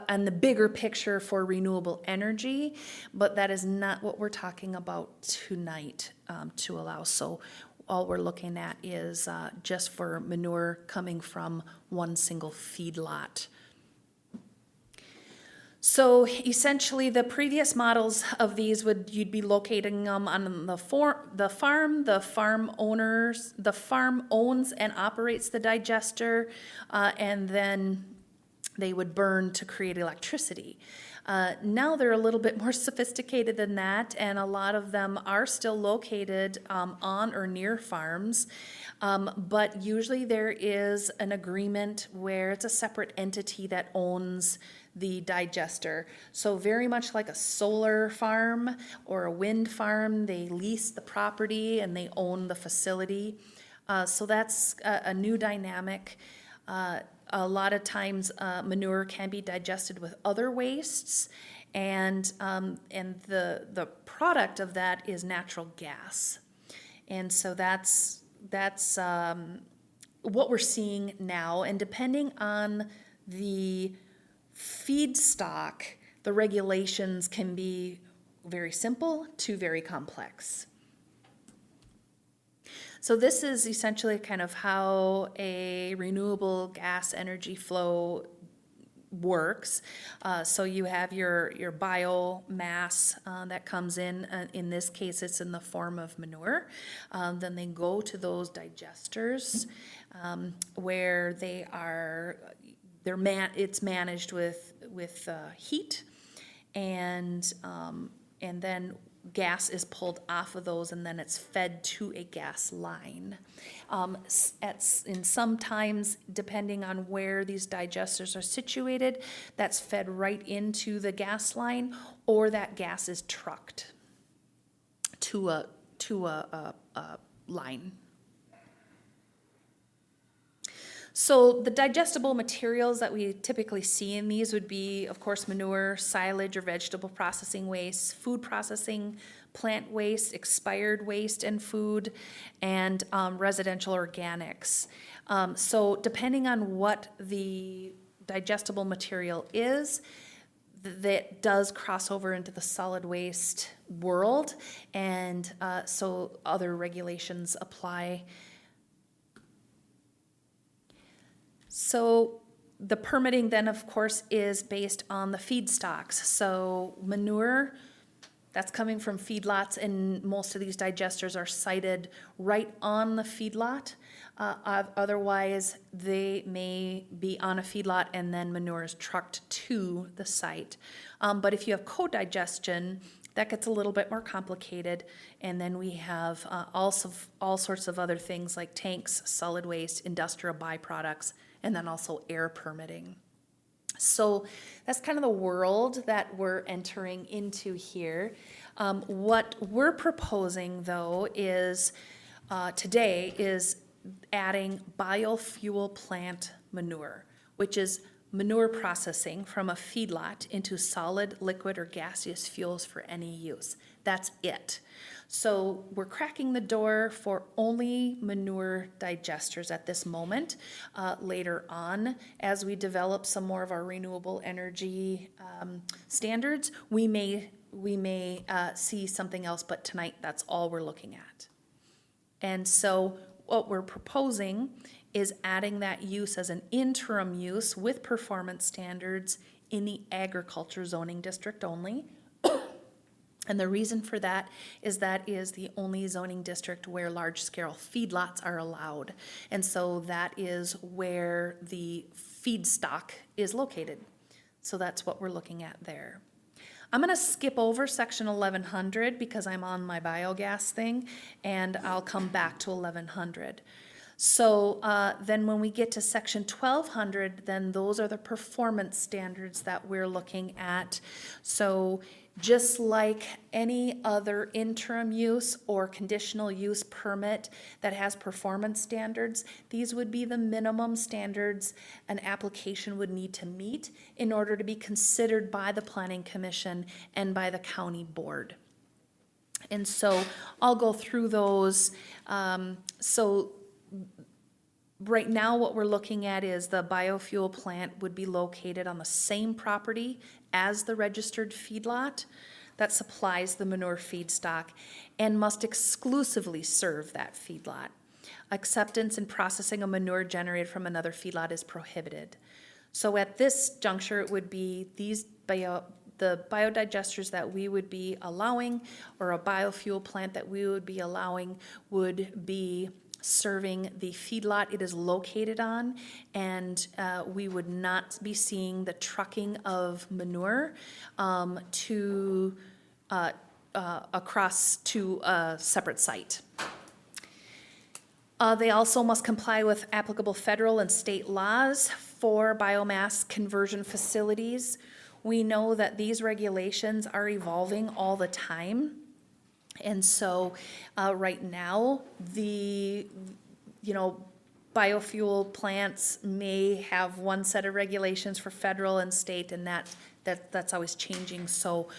and the bigger picture for renewable energy, but that is not what we're talking about tonight to allow. So all we're looking at is just for manure coming from one single feedlot. So essentially, the previous models of these you'd be locating them on the farm. The farm owns and operates the digester, and then they would burn to create electricity. Now they're a little bit more sophisticated than that, and a lot of them are still located on or near farms. But usually there is an agreement where it's a separate entity that owns the digester. So very much like a solar farm or a wind farm, they lease the property and they own the facility. So that's a new dynamic. A lot of times manure can be digested with other wastes, and the product of that is natural gas. And so that's what we're seeing now. And depending on the feedstock, the regulations can be very simple to very complex. So this is essentially kind of how a renewable gas energy flow works. So you have your biomass that comes in. In this case, it's in the form of manure. Then they go to those digesters where it's managed with heat, and then gas is pulled off of those, and then it's fed to a gas line. Sometimes, depending on where these digesters are situated, that's fed right into the gas line, or that gas is trucked to a line. So the digestible materials that we typically see in these would be, of course, manure, silage or vegetable processing waste, food processing, plant waste, expired waste and food, and residential organics. So depending on what the digestible material is, that does cross over into the solid waste world, and so other regulations apply. So the permitting then, of course, is based on the feedstocks. So manure, that's coming from feedlots, and most of these digesters are sited right on the feedlot. Otherwise, they may be on a feedlot and then manure is trucked to the site. But if you have co-digestion, that gets a little bit more complicated, and then we have all sorts of other things like tanks, solid waste, industrial byproducts, and then also air permitting. So that's kind of the world that we're entering into here. What we're proposing, though, is today is adding biofuel plant manure, which is manure processing from a feedlot into solid, liquid, or gaseous fuels for any use. That's it. So we're cracking the door for only manure digesters at this moment. Later on, as we develop some more of our renewable energy standards, we may see something else, but tonight that's all we're looking at. And so what we're proposing is adding that use as an interim use with performance standards in the agriculture zoning district only. And the reason for that is the only zoning district where large-scale feedlots are allowed. And so that is where the feedstock is located. So that's what we're looking at there. I'm gonna skip over section 1100 because I'm on my biogas thing, and I'll come back to 1100. So then when we get to section 1200, then those are the performance standards that we're looking at. So just like any other interim use or conditional use permit that has performance standards, these would be the minimum standards an application would need to meet in order to be considered by the Planning Commission and by the county board. And so I'll go through those. Right now, what we're looking at is the biofuel plant would be located on the same property as the registered feedlot that supplies the manure feedstock and must exclusively serve that feedlot. Acceptance and processing of manure generated from another feedlot is prohibited. So at this juncture, it would be the biodigesters that we would be allowing, or a biofuel plant that we would be allowing, would be serving the feedlot it is located on, and we would not be seeing the trucking of manure to across to a separate site. They also must comply with applicable federal and state laws for biomass conversion facilities. We know that these regulations are evolving all the time. And so right now, biofuel plants may have one set of regulations for federal and state, and that's always changing. So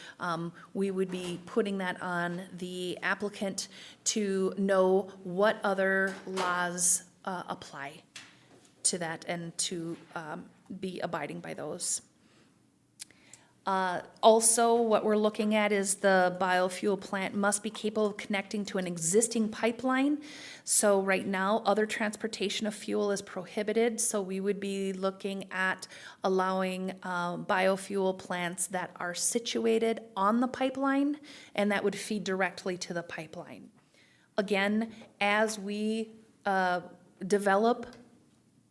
we would be putting that on the applicant to know what other laws apply to that and to be abiding by those. Also, what we're looking at is the biofuel plant must be capable of connecting to an existing pipeline. So right now, other transportation of fuel is prohibited. So we would be looking at allowing biofuel plants that are situated on the pipeline and that would feed directly to the pipeline. Again, as we develop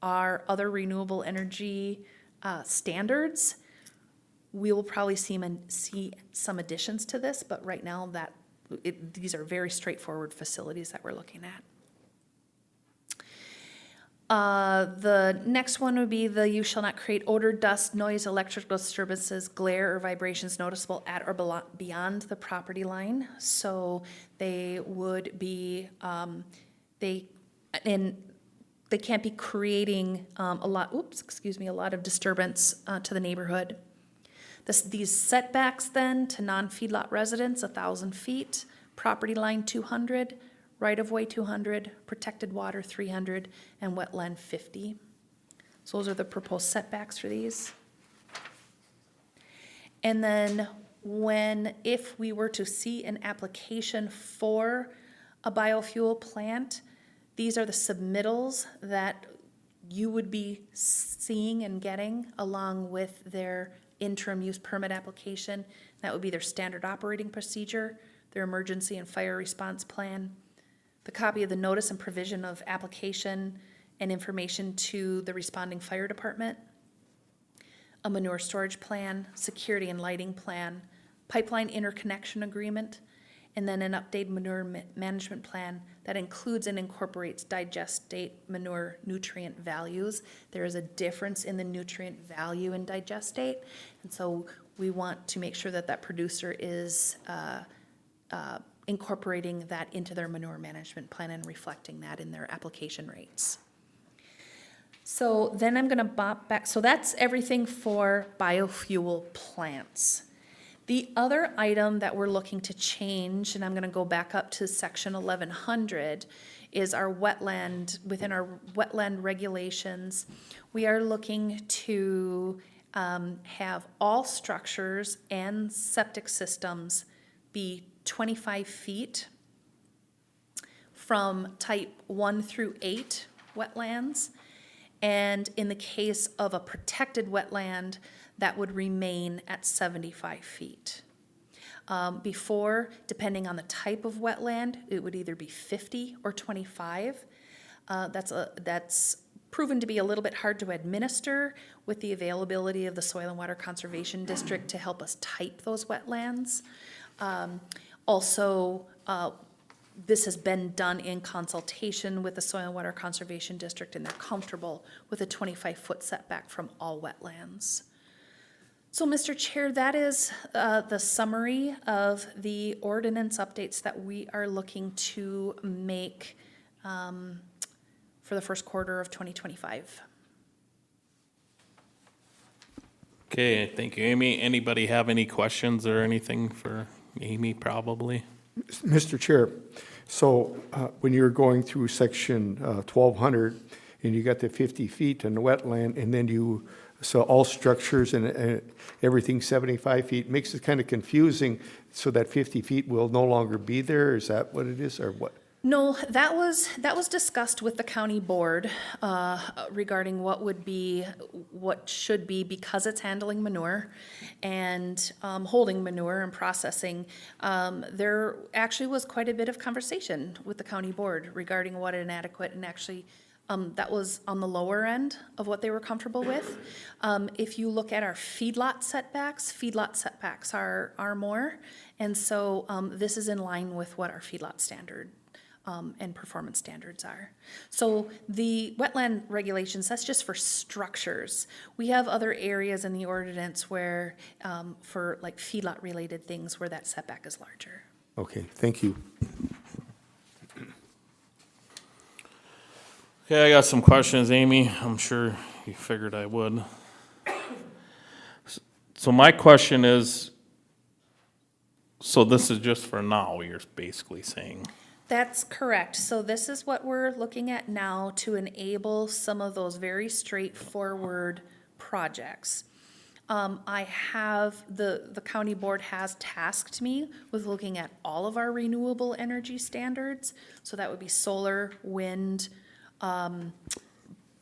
our other renewable energy standards, we will probably see some additions to this, but right now these are very straightforward facilities that we're looking at. The next one would be you shall not create odor, dust, noise, electrical disturbances, glare, or vibrations noticeable at or beyond the property line. So they would be, they can't be creating a lot of disturbance to the neighborhood. These setbacks then to non-feedlot residents, 1,000 feet, property line 200, right-of-way 200, protected water 300, and wetland 50. So those are the proposed setbacks for these. And then if we were to see an application for a biofuel plant, these are the submittals that you would be seeing and getting along with their interim use permit application. That would be their standard operating procedure, their emergency and fire response plan, the copy of the notice and provision of application and information to the responding fire department, a manure storage plan, security and lighting plan, pipeline interconnection agreement, and then an updated manure management plan that includes and incorporates digestate manure nutrient values. There is a difference in the nutrient value in digestate, and so we want to make sure that producer is incorporating that into their manure management plan and reflecting that in their application rates. So then I'm gonna bop back. So that's everything for biofuel plants. The other item that we're looking to change, and I'm gonna go back up to section 1100, is our wetland, within our wetland regulations. We are looking to have all structures and septic systems be 25 feet from type 1 through 8 wetlands. And in the case of a protected wetland, that would remain at 75 feet. Before, depending on the type of wetland, it would either be 50 or 25. That's proven to be a little bit hard to administer with the availability of the Soil and Water Conservation District to help us type those wetlands. Also, this has been done in consultation with the Soil and Water Conservation District, and they're comfortable with a 25-foot setback from all wetlands. So, Mr. Chair, that is the summary of the ordinance updates that we are looking to make for the first quarter of 2025. Okay, thank you, Amy. Anybody have any questions or anything for Amy, probably? Mr. Chair, so when you're going through section 1200 and you got the 50 feet in the wetland, and then so all structures and everything 75 feet, makes it kind of confusing, so that 50 feet will no longer be there? Is that what it is, or what? No, that was discussed with the county board regarding what should be, because it's handling manure and holding manure and processing. There actually was quite a bit of conversation with the county board regarding what inadequate, and actually that was on the lower end of what they were comfortable with. If you look at our feedlot setbacks are more, and so this is in line with what our feedlot standard and performance standards are. So the wetland regulations, that's just for structures. We have other areas in the ordinance where, for like feedlot related things, where that setback is larger. Okay, thank you. Okay, I got some questions, Amy. I'm sure you figured I would. So my question is, so this is just for now, you're basically saying? That's correct. So this is what we're looking at now to enable some of those very straightforward projects. I have, the county board has tasked me with looking at all of our renewable energy standards. So that would be solar, wind,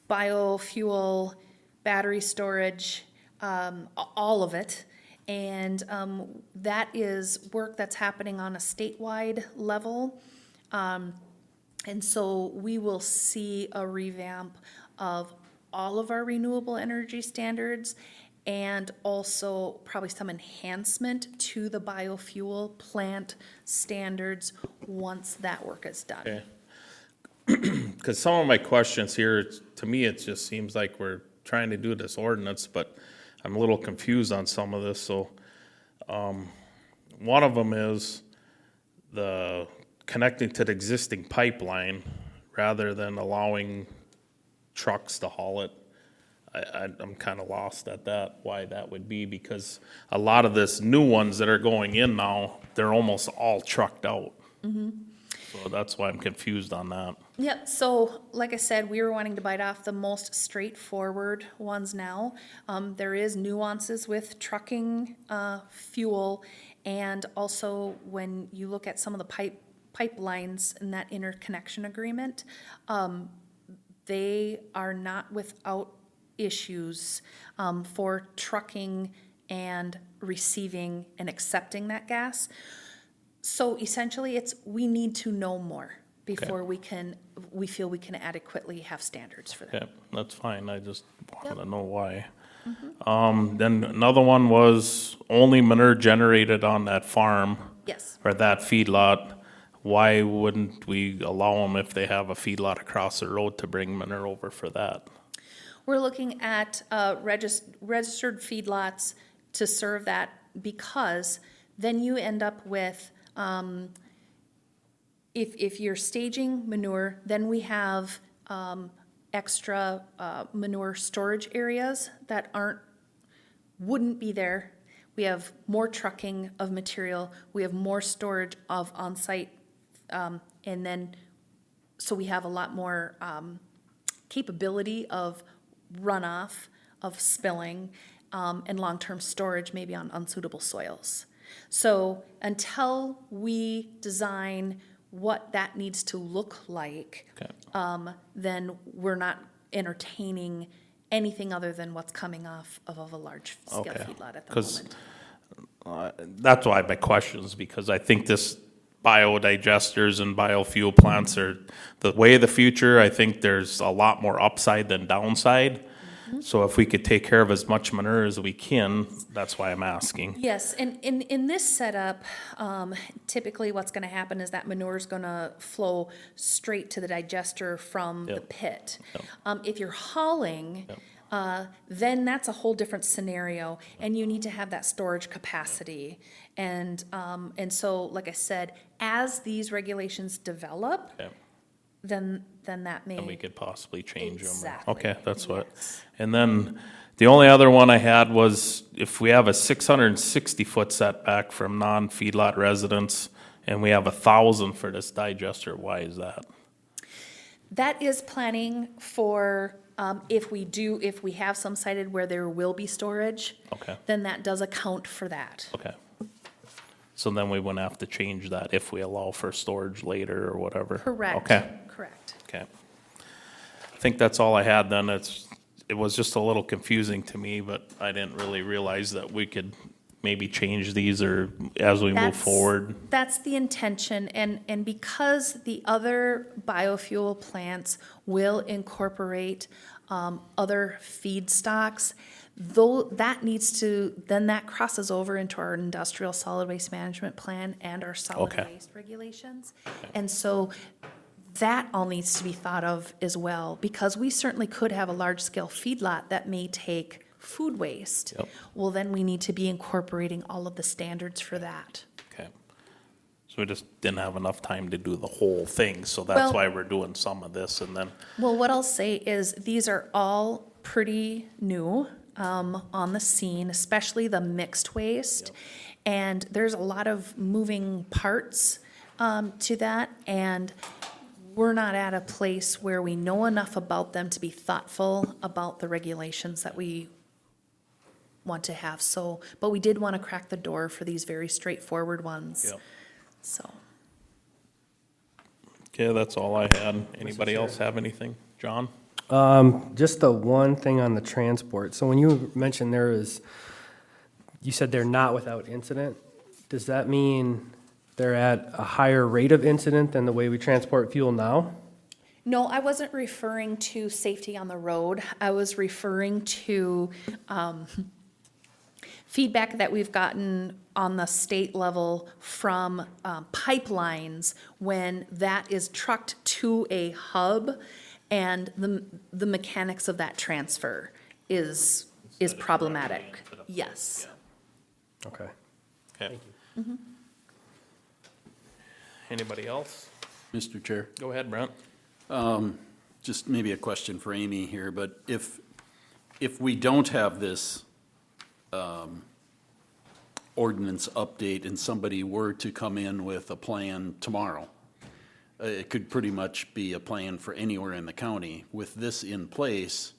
biofuel, battery storage, all of it. And that is work that's happening on a statewide level. And so we will see a revamp of all of our renewable energy standards, and also probably some enhancement to the biofuel plant standards once that work is done. Okay. Because some of my questions here, to me, it just seems like we're trying to do this ordinance, but I'm a little confused on some of this. So one of them is the connecting to the existing pipeline rather than allowing trucks to haul it. I'm kind of lost at that, why that would be, because a lot of this new ones that are going in now, they're almost all trucked out. Mm-hmm. So that's why I'm confused on that. Yep, so like I said, we were wanting to bite off the most straightforward ones now. There is nuances with trucking fuel, and also when you look at some of the pipelines in that interconnection agreement, they are not without issues for trucking and receiving and accepting that gas. So essentially, we need to know more before we feel we can adequately have standards for that. Yeah, that's fine. I just wanted to know why. Mm-hmm. Then another one was only manure generated on that farm. Yes. Or that feedlot. Why wouldn't we allow them, if they have a feedlot across the road, to bring manure over for that? We're looking at registered feedlots to serve that, because then you end up with, if you're staging manure, then we have extra manure storage areas that wouldn't be there. We have more trucking of material. We have more storage of on-site, and then so we have a lot more capability of runoff, of spilling, and long-term storage maybe on unsuitable soils. So until we design what that needs to look like, Okay. then we're not entertaining anything other than what's coming off of a large-scale Okay. feedlot at the 'Cause moment. That's why my question is, because I think this biodigesters and biofuel plants are the way of the future. I think there's a lot more upside than downside. So if we could take care of as much manure as we can, that's why I'm asking. Yes, and in this setup, typically what's gonna happen is that manure's gonna flow straight to the digester from the Yep. pit. Yep. If you're hauling, then that's a whole different scenario, and you need to have that storage capacity. And so, like I said, as these regulations develop, Okay. then that may. And we could possibly change them. Exactly, Okay, that's what. yes. And then the only other one I had was if we have a 660-foot setback from non-feedlot residents and we have 1,000 for this digester, why is that? That is planning for, if we have some sited where there will be storage. Okay. Then that does account for that. Okay. So then we wouldn't have to change that if we allow for storage later or whatever? Correct. Okay, Correct. okay. I think that's all I had then. It was just a little confusing to me, but I didn't really realize that we could maybe change these or as we move That's- forward. That's the intention, and because the other biofuel plants will incorporate other feedstocks, though that needs to, then that crosses over into our industrial solid waste management plan and our solid Okay. waste regulations. And so that all needs to be thought of as well, because we certainly could have a large-scale feedlot that may take food waste. Yep. Well, then we need to be incorporating all of the standards for that. Okay. So we just didn't have enough time to do the whole thing, so that's Well- why we're doing some of this and then, Well, what I'll say is these are all pretty new on the scene, especially the mixed waste. And there's a lot of moving parts to that, and we're not at a place where we know enough about them to be thoughtful about the regulations that we want to have. So, but we did want to crack the door for these very straightforward ones. Yep. So, okay, that's all I had. Anybody else have anything? John? Just the one thing on the transport. So when you mentioned you said they're not without incident. Does that mean they're at a higher rate of incident than the way we transport fuel now? no, I wasn't referring to safety on the road. I was referring to feedback that we've gotten on the state level from pipelines when that is trucked to a hub, and the mechanics of that transfer is problematic. Yes. Okay. Okay. Anybody else? Mr. Chair, Go ahead, Brent. just maybe a question for Amy here, but if we don't have this ordinance update and somebody were to come in with a plan tomorrow, it could pretty much be a plan for anywhere in the county. With this in place,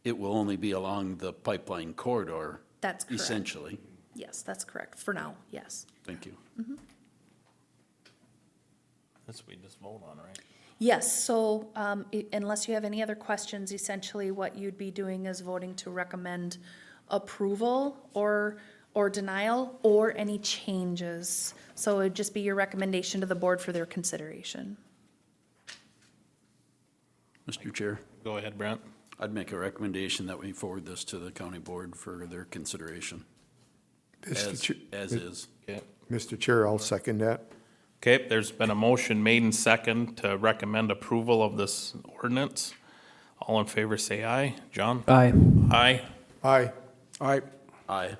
it will only be along the pipeline corridor. That's correct. Essentially. Yes, that's correct. For now, yes. Thank you. This we just vote on, right? Yes, so unless you have any other questions, essentially what you'd be doing is voting to recommend approval or denial or any changes. So it'd just be your recommendation to the board for their consideration. Mr. Chair, Go ahead, Brent. I'd make a recommendation that we forward this to the county board for their consideration, as is. Okay. Mr. Chair, I'll second that. Okay, there's been a motion made and second to recommend approval of this ordinance. All in favor, say aye. John? Aye. Aye. Aye. Aye. Aye.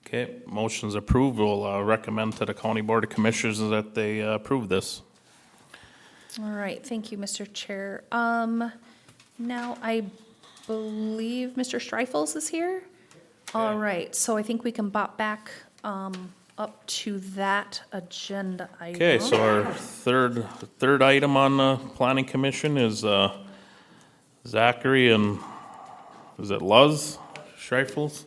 Okay, motion's approved. We'll recommend to the County Board of Commissioners that they approve this. All right, thank you, Mr. Chair. Now I believe Mr. Streifels is here. All right, so I think we can bop back up to that agenda item. Okay, so our third item on the Planning Commission is Zachary and, is it Luz Streifels?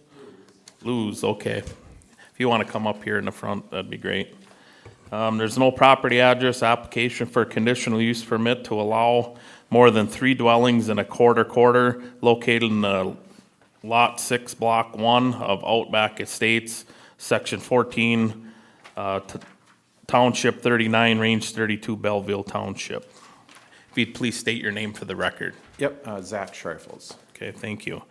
Luz, okay. If you want to come up here in the front, that'd be great. There's no property address application for conditional use permit to allow more than 3 dwellings in a quarter located in the Lot 6, Block 1 of Outback Estates, Section 14, Township 39, Range 32, Belleville Township. If you'd please state your name for the record. Yep, Zach Schreifels. Okay, thank you.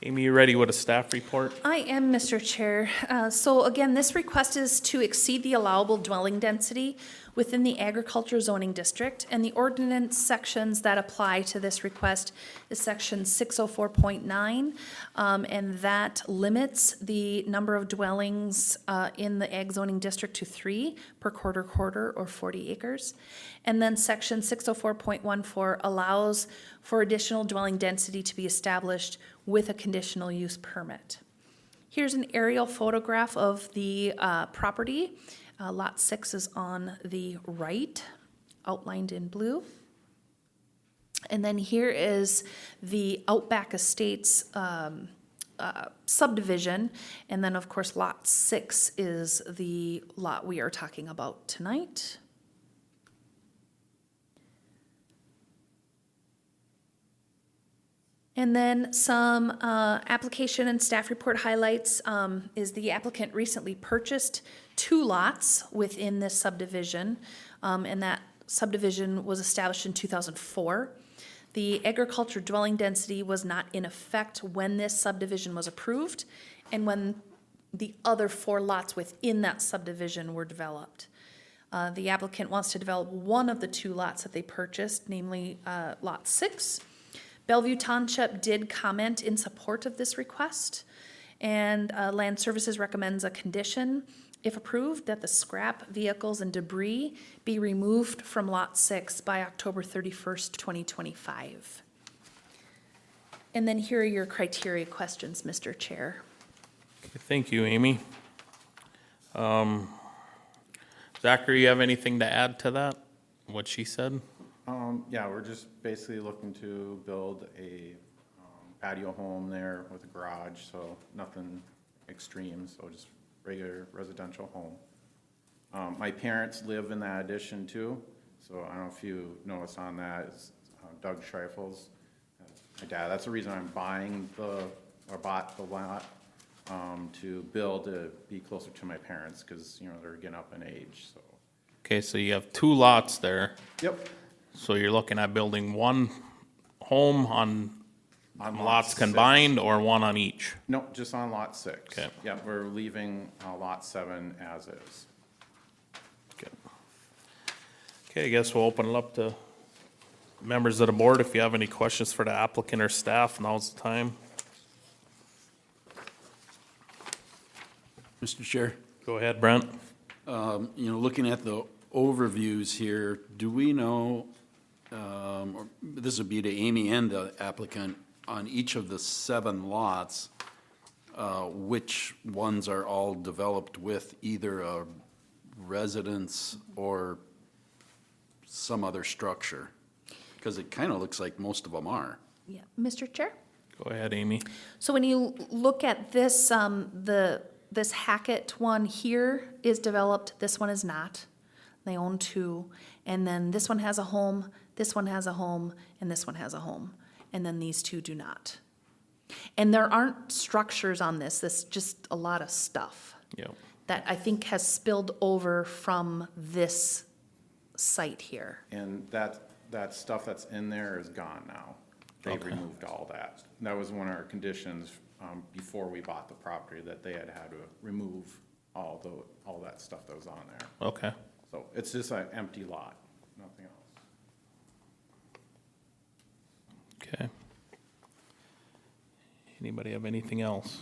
Amy, you ready with a staff report? I am, Mr. Chair. So again, this request is to exceed the allowable dwelling density within the agriculture zoning district, and the ordinance sections that apply to this request is section 604.9, and that limits the number of dwellings in the ag zoning district to 3 per quarter or 40 acres. And then section 604.14 allows for additional dwelling density to be established with a conditional use permit. Here's an aerial photograph of the property. Lot 6 is on the right, outlined in blue. And then here is the Outback Estates subdivision. And then, of course, Lot 6 is the lot we are talking about tonight. And then some application and staff report highlights is the applicant recently purchased 2 lots within this subdivision, and that subdivision was established in 2004. The agriculture dwelling density was not in effect when this subdivision was approved and when the other 4 lots within that subdivision were developed. The applicant wants to develop one of the 2 lots that they purchased, namely Lot 6. Bellevue Township did comment in support of this request, and Land Services recommends a condition, if approved, that the scrap, vehicles, and debris be removed from Lot 6 by October 31st, 2025. And then here are your criteria questions, Mr. Chair. Okay, thank you, Amy. Zachary, you have anything to add to that, what she said? Yeah, we're just basically looking to build a patio home there with a garage, so nothing extreme, so just regular residential home. My parents live in that addition too, so I don't know if you noticed on that is Doug Schreifels. My dad, that's the reason I'm bought the lot, to build to be closer to my parents, because, you know, they're getting up in age, so. Okay, so you have 2 lots there. Yep. So you're looking at building 1 home on On lot lots 6. combined or 1 on each? No, just on lot 6. Okay. Yeah, we're leaving lot 7 as is. Okay. Okay, I guess we'll open it up to members of the board. If you have any questions for the applicant or staff, now's the time. Mr. Chair, Go ahead, Brent. you know, looking at the overviews here, do we know, or this would be to Amy and the applicant, on each of the 7 lots, which ones are all developed with either a residence or some other structure? Because it kind of looks like most of them are. Yeah, Mr. Chair? Go ahead, Amy. So when you look at this, this Hackett one here is developed, this one is not. They own 2, and then this one has a home, this one has a home, and this one has a home, and then these 2 do not. And there aren't structures on this is just a lot of stuff Yep. that I think has spilled over from this site here. And that stuff that's in there is gone now. They've Okay. removed all that. That was one of our conditions before we bought the property, that they had to remove all that stuff that was on there. Okay. So it's just an empty lot, nothing else. Okay. Anybody have anything else?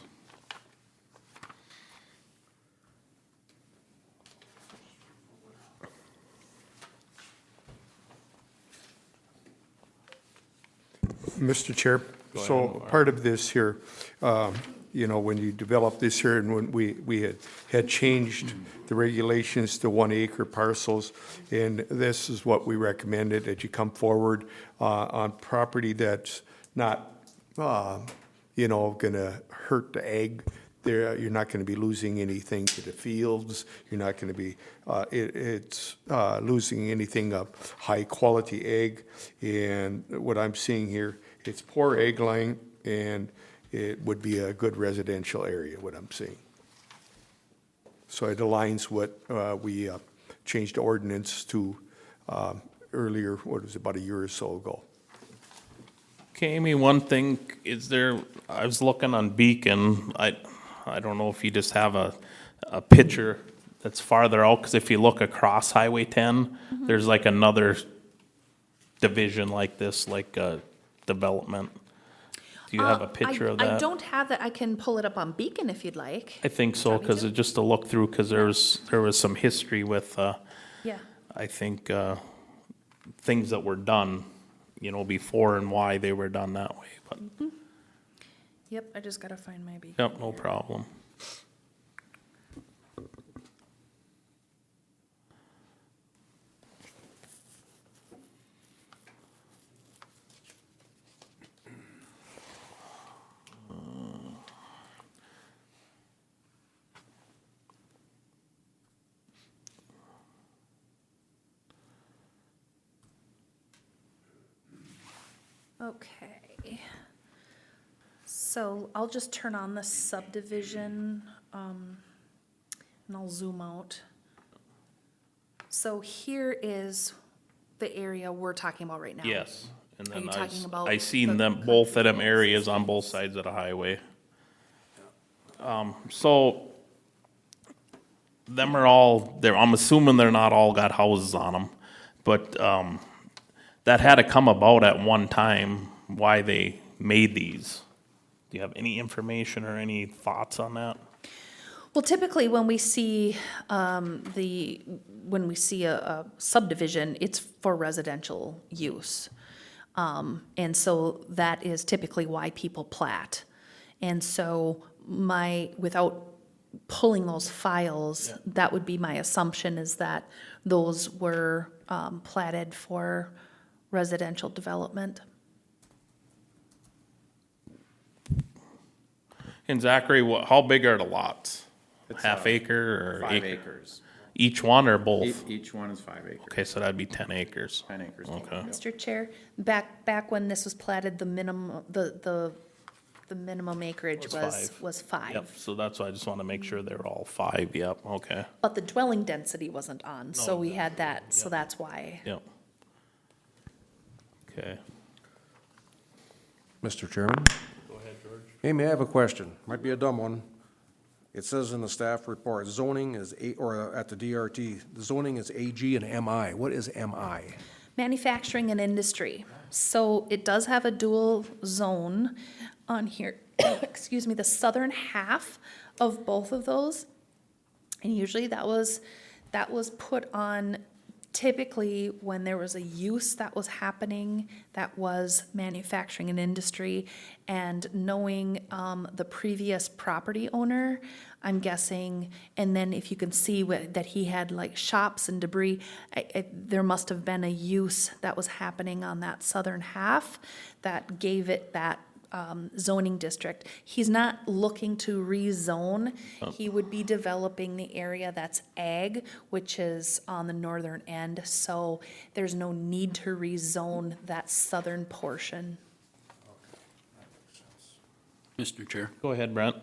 Mr. Chair, so part of this here, you know, when you developed this here and when we had changed the regulations to 1 acre parcels, and this is what we recommended, that you come forward on property that's not, you know, gonna hurt the ag there, you're not going to be losing anything to the fields. You're not going to be, losing anything of high-quality egg. And what I'm seeing here, it's poor egg laying, and it would be a good residential area, what I'm seeing. So it aligns what we changed the ordinance to earlier, what was it, about a year or so ago. Okay, Amy, one thing, I was looking on Beacon, I don't know if you just have a picture that's farther out, because if you look across Highway 10, there's like another division like this, like development. Do you have a picture of that? I don't have that. I can pull it up on Beacon if you'd like. I think so, because just to look through, because there was some history with, Yeah. I think, things that were done, before and why they were done that way, but, Yep, I just gotta find my Beacon. yep, no problem. Okay. So I'll just turn on the subdivision, and I'll zoom out. So here is the area we're talking about right now. Yes, and Are then you talking about I seen the them, both of them country areas on both sides of the highway. So, them are all, I'm assuming they're not all got houses on them, but, that had to come about at one time, why they made these. Do you have any information or any thoughts on that? Well, typically, when we see a subdivision, it's for residential use. And so that is typically why people plat. And so without pulling those files, that would be my assumption, is that those were platted for residential development. And Zachary, how big are the lots? It's, Half acre or 5 acre? acres. Each one or both? Each one is 5 acres. Okay, so that'd be 10 acres. 10 acres. total, Okay. yep. Mr. Chair, back when this was platted, the minimum, the minimum acreage was five. Yep, so that's why I just want to make sure they're all 5, yep, okay, But the dwelling density wasn't on, so we had that, so that's why. yep. Okay. Mr. Chairman? Go ahead, George. Amy, I have a question. Might be a dumb one. It says in the staff report, zoning is, at the DRT, the zoning is AG and MI. What is MI? Manufacturing and industry. So it does have a dual zone on here. Excuse me, the southern half of both of those. And usually that was put on typically when there was a use that was happening that was manufacturing and industry. And knowing the previous property owner, I'm guessing, and then if you can see that he had like shops and debris, there must have been a use that was happening on that southern half that gave it that zoning district. He's not looking to rezone. He would be developing the area that's ag, which is on the northern end, so there's no need to rezone that southern portion. Mr. Chair, Go ahead, Brent.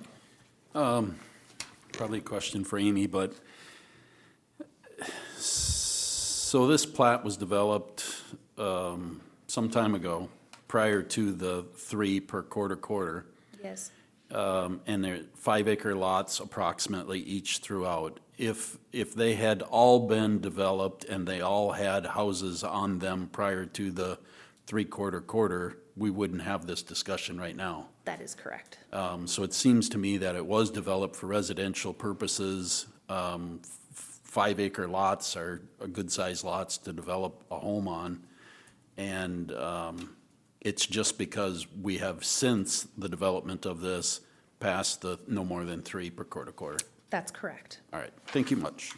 probably a question for Amy, but so this plat was developed some time ago, prior to the 3 per quarter. Yes. And they're 5 acre lots approximately each throughout. If they had all been developed and they all had houses on them prior to the 3 quarter, we wouldn't have this discussion right now. That is correct. So it seems to me that it was developed for residential purposes. 5 acre lots are good sized lots to develop a home on. And it's just because we have, since the development of this, passed the no more than 3 per quarter. That's correct. All right, thank you much.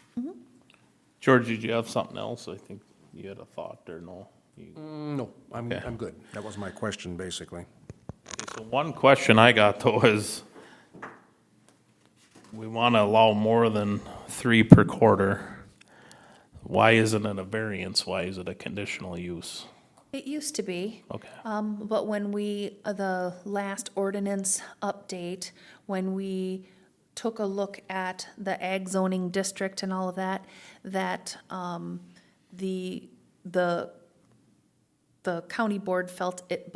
George, did you have something else? I think you had a thought or no? No, Okay. I'm good. That was my question, basically. So one question I got though is, we want to allow more than 3 per quarter. Why isn't it a variance? Why is it a conditional use? It used to be. Okay. But when the last ordinance update, when we took a look at the ag zoning district and all of that, the county board felt it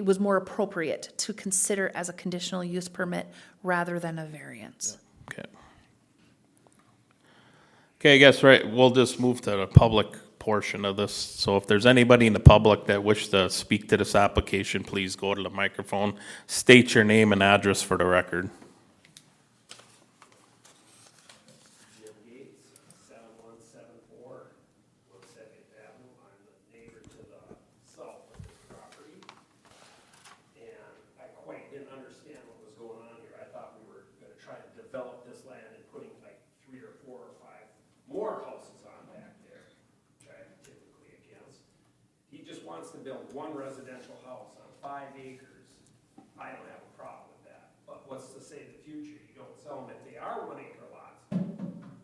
was more appropriate to consider as a conditional use permit rather than a variance. Okay. Okay, I guess, right, we'll just move to the public portion of this. So if there's anybody in the public that wish to speak to this application, please go to the microphone. State your name and address for the record. Jim Gates, 7174 Woodsecket Avenue. I'm the neighbor to the south of this property. And I quite didn't understand what was going on here. I thought we were gonna try to develop this land and putting like 3 or 4 or 5 more houses on back there, which I'm typically against. He just wants to build one residential house on 5 acres. I don't have a problem with that. But what's to say the future? You don't sell them if they are 1 acre lots.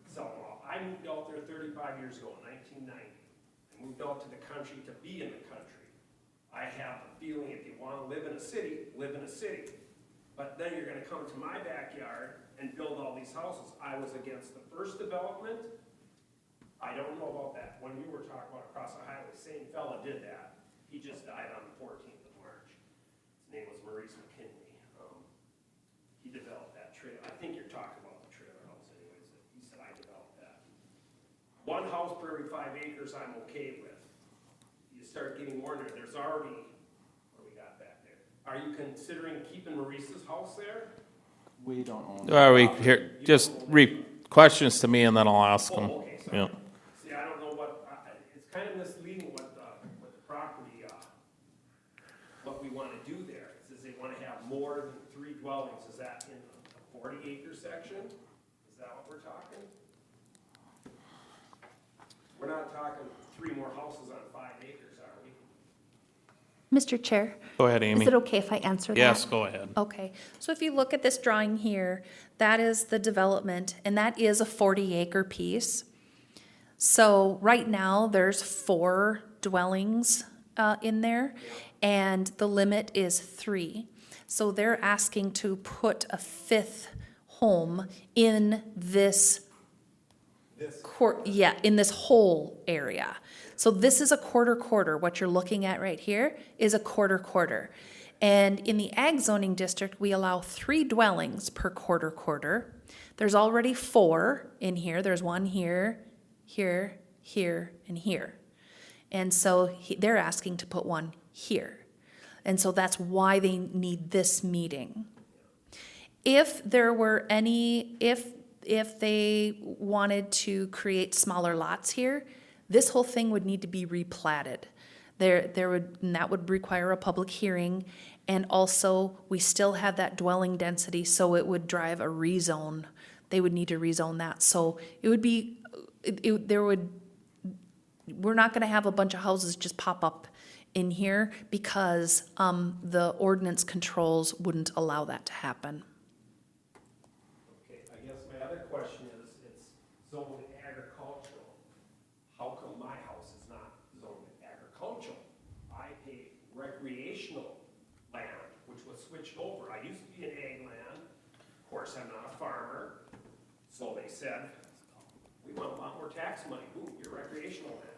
Sell them all. I moved out there 35 years ago in 1990. I moved out to the country to be in the country. I have a feeling if you want to live in a city, live in a city. But then you're going to come to my backyard and build all these houses. I was against the first development. I don't know about that. When you were talking about across the highway, same fella did that. He just died on the 14th of March. His name was Morrison. He developed that trailer. I think you're talking about the trailer house anyways. He said I developed that. 1 house per every 5 acres I'm okay with. You start getting more in there. There's already, what do we got back there? Are you considering keeping Maurice's house there? We don't own. Are we here, just questions to me and then I'll ask them. Oh, okay, sorry. Yeah. See, I don't know what, it's kind of misleading what the property, what we want to do there. It says they want to have more than 3 dwellings. Is that in a 40-acre section? Is that what we're talking? We're not talking 3 more houses on 5 acres, are we? Mr. Chair? Go ahead, Amy. Is it okay if I answer that? Yes, go ahead. Okay, so if you look at this drawing here, that is the development, and that is a 40-acre piece. So right now, there's 4 dwellings in there, and the limit is 3. So they're asking to put a 5th home in this in this whole area. So this is a quarter. What you're looking at right here is a quarter. And in the ag zoning district, we allow 3 dwellings per quarter. There's already 4 in here. There's 1 here, here, and here. And so they're asking to put 1 here. And so that's why they need this meeting. If there were any, if they wanted to create smaller lots here, this whole thing would need to be replatted. And that would require a public hearing, and also we still have that dwelling density, so it would drive a rezone. They would need to rezone that, so it would be, we're not gonna have a bunch of houses just pop up in here because the ordinance controls wouldn't allow that to happen. Okay, I guess my other question is, it's zoned agricultural. How come my house is not zoned agricultural? I pay recreational land, which was switched over. I used to be an ag land. Of course, I'm not a farmer. So they said, we want a lot more tax money. Ooh, you're recreational land.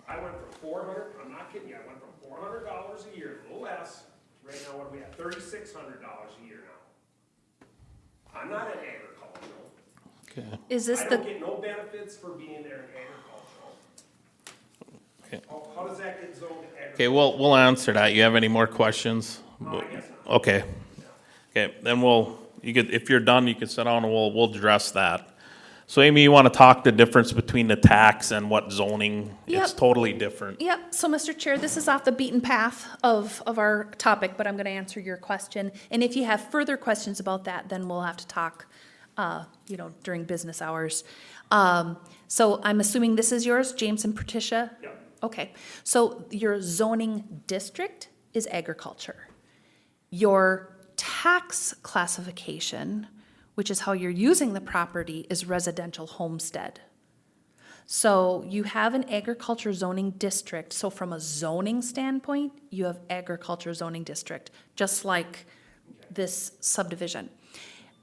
I went from 400, I'm not kidding you, I went from $400 a year, a little less. Right now, what are we at? $3,600 a year now. I'm not an agricultural. Okay. Is this I don't get no benefits for being there in agricultural. Okay. How does that get zoned agricultural? Okay, we'll answer that. You have any more questions? No, I guess not. Okay. Okay, then if you're done, you can sit down and we'll address that. So Amy, you want to talk the difference between the tax and what zoning? It's Yep. totally different. Yep, so Mr. Chair, this is off the beaten path of our topic, but I'm gonna answer your question. And if you have further questions about that, then we'll have to talk, during business hours. So I'm assuming this is yours, James and Patricia? Yep. Okay, so your zoning district is agriculture. Your tax classification which is how you're using the property, is residential homestead. So you have an agriculture zoning district, so from a zoning standpoint, you have agriculture zoning district, just like this subdivision.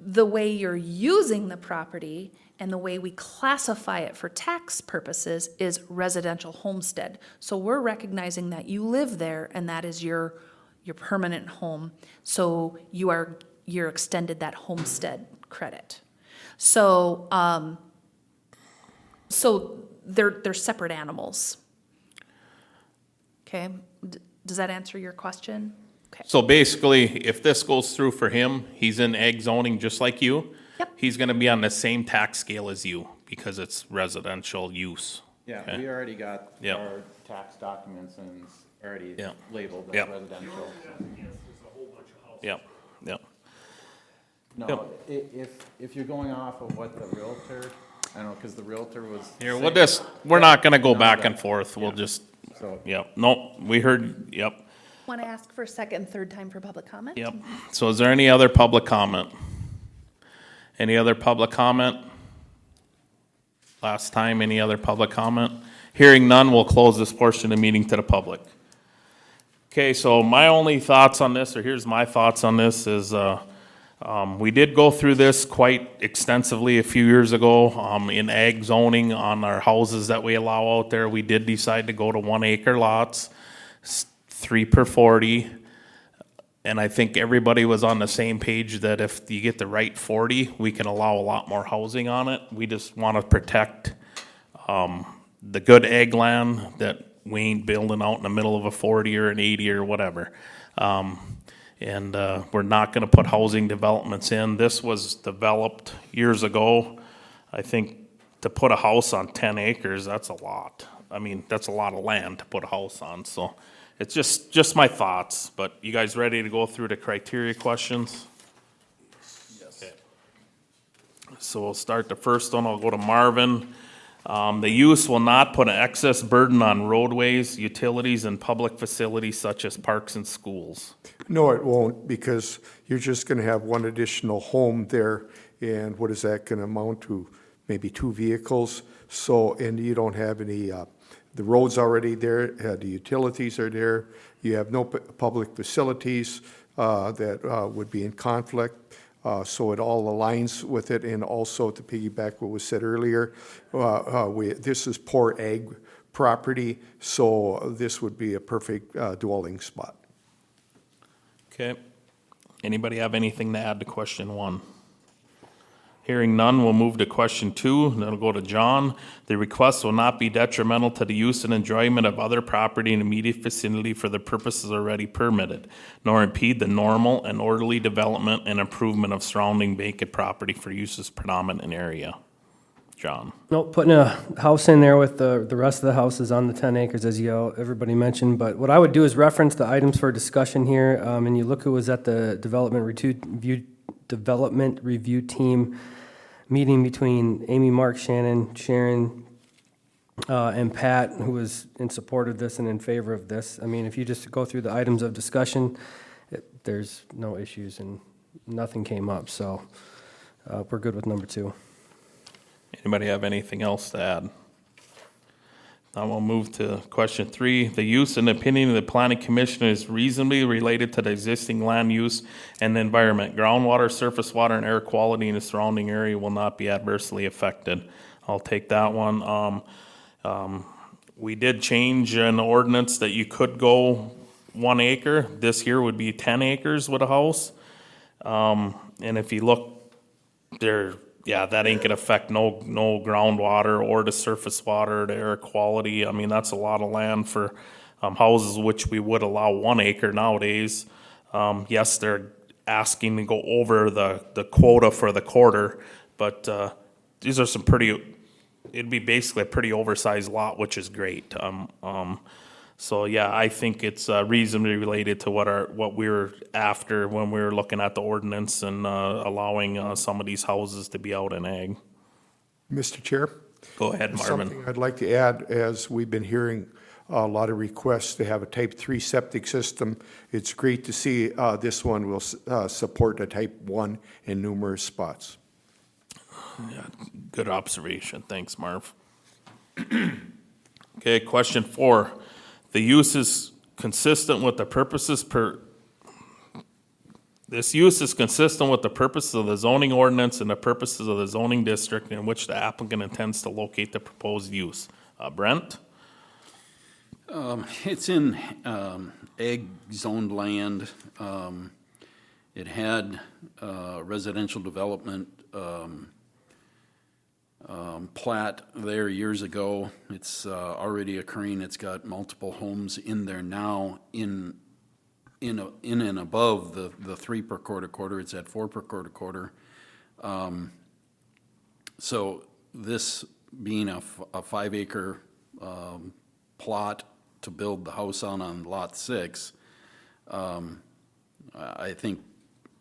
The way you're using the property and the way we classify it for tax purposes is residential homestead. So we're recognizing that you live there and that is your permanent home. So you're extended that homestead credit. So, so they're separate animals. Okay, does that answer your question? Okay. So basically, if this goes through for him, he's in ag zoning just like you. Yep. He's gonna be on the same tax scale as you because it's residential use. Yeah, Okay. we already got Yep. our tax documents and it's already Yep. labeled as Yep. residential. Yep, yep. No, if you're going off of what the realtor, I don't know, because the realtor was. Here, saying- we're not gonna go No, back that- and forth. We'll just, So, yep, no, we heard, yep, Want to ask for a second and third time for public comment? yep. So is there any other public comment? Any other public comment? Last time, any other public comment? Hearing none, we'll close this portion of the meeting to the public. Okay, so my only thoughts on this, or here's my thoughts on this, is, we did go through this quite extensively a few years ago, in ag zoning on our houses that we allow out there. We did decide to go to 1 acre lots, 3 per 40. And I think everybody was on the same page that if you get the right 40, we can allow a lot more housing on it. We just want to protect, the good ag land that we ain't building out in the middle of a 40 or an 80 or whatever. And we're not gonna put housing developments in. This was developed years ago. I think to put a house on 10 acres, that's a lot. I mean, that's a lot of land to put a house on, so it's just my thoughts. But you guys ready to go through the criteria questions? Yes. So we'll start the first one. I'll go to Marvin. The use will not put an excess burden on roadways, utilities, and public facilities such as parks and schools. No, it won't, because you're just gonna have one additional home there, and what is that gonna amount to? Maybe 2 vehicles, so, and you don't have any, the road's already there, the utilities are there, you have no public facilities that would be in conflict. So it all aligns with it, and also to piggyback what was said earlier, this is poor ag property, so this would be a perfect dwelling spot. Okay. Anybody have anything to add to question 1? Hearing none, we'll move to question 2, and that'll go to John. The request will not be detrimental to the use and enjoyment of other property in immediate vicinity for the purposes already permitted, nor impede the normal and orderly development and improvement of surrounding vacant property for uses predominant in area. John? Nope, putting a house in there with the rest of the houses on the 10 acres, as everybody mentioned. But what I would do is reference the items for discussion here, and you look who was at the development review team meeting between Amy, Mark, Shannon, Sharon, and Pat, who was in support of this and in favor of this. I mean, if you just go through the items of discussion, there's no issues and nothing came up. So we're good with number 2. Anybody have anything else to add? Now we'll move to question 3. The use and opinion of the planning commission is reasonably related to the existing land use and the environment. Groundwater, surface water, and air quality in the surrounding area will not be adversely affected. I'll take that one. We did change an ordinance that you could go 1 acre. This year would be 10 acres with a house. And if you look there, yeah, that ain't gonna affect no groundwater or the surface water, the air quality. I mean, that's a lot of land for houses, which we would allow 1 acre nowadays. Yes, they're asking to go over the quota for the quarter, but these are some it'd be basically a pretty oversized lot, which is great. So yeah, I think it's reasonably related to what we were after when we were looking at the ordinance and allowing some of these houses to be out in ag. Mr. Chair? Go ahead, Marvin. Something I'd like to add, as we've been hearing a lot of requests to have a type 3 septic system. It's great to see this one will support a type 1 in numerous spots. Good observation. Thanks, Marv. Okay, question 4. The use is consistent with the purposes This use is consistent with the purposes of the zoning ordinance and the purposes of the zoning district in which the applicant intends to locate the proposed use. Brent? It's in ag zoned land. It had residential development plat there years ago. It's already occurring. It's got multiple homes in there now in and above the 3 per quarter. It's at 4 per quarter. So this being a 5 acre plot to build the house on lot 6, I think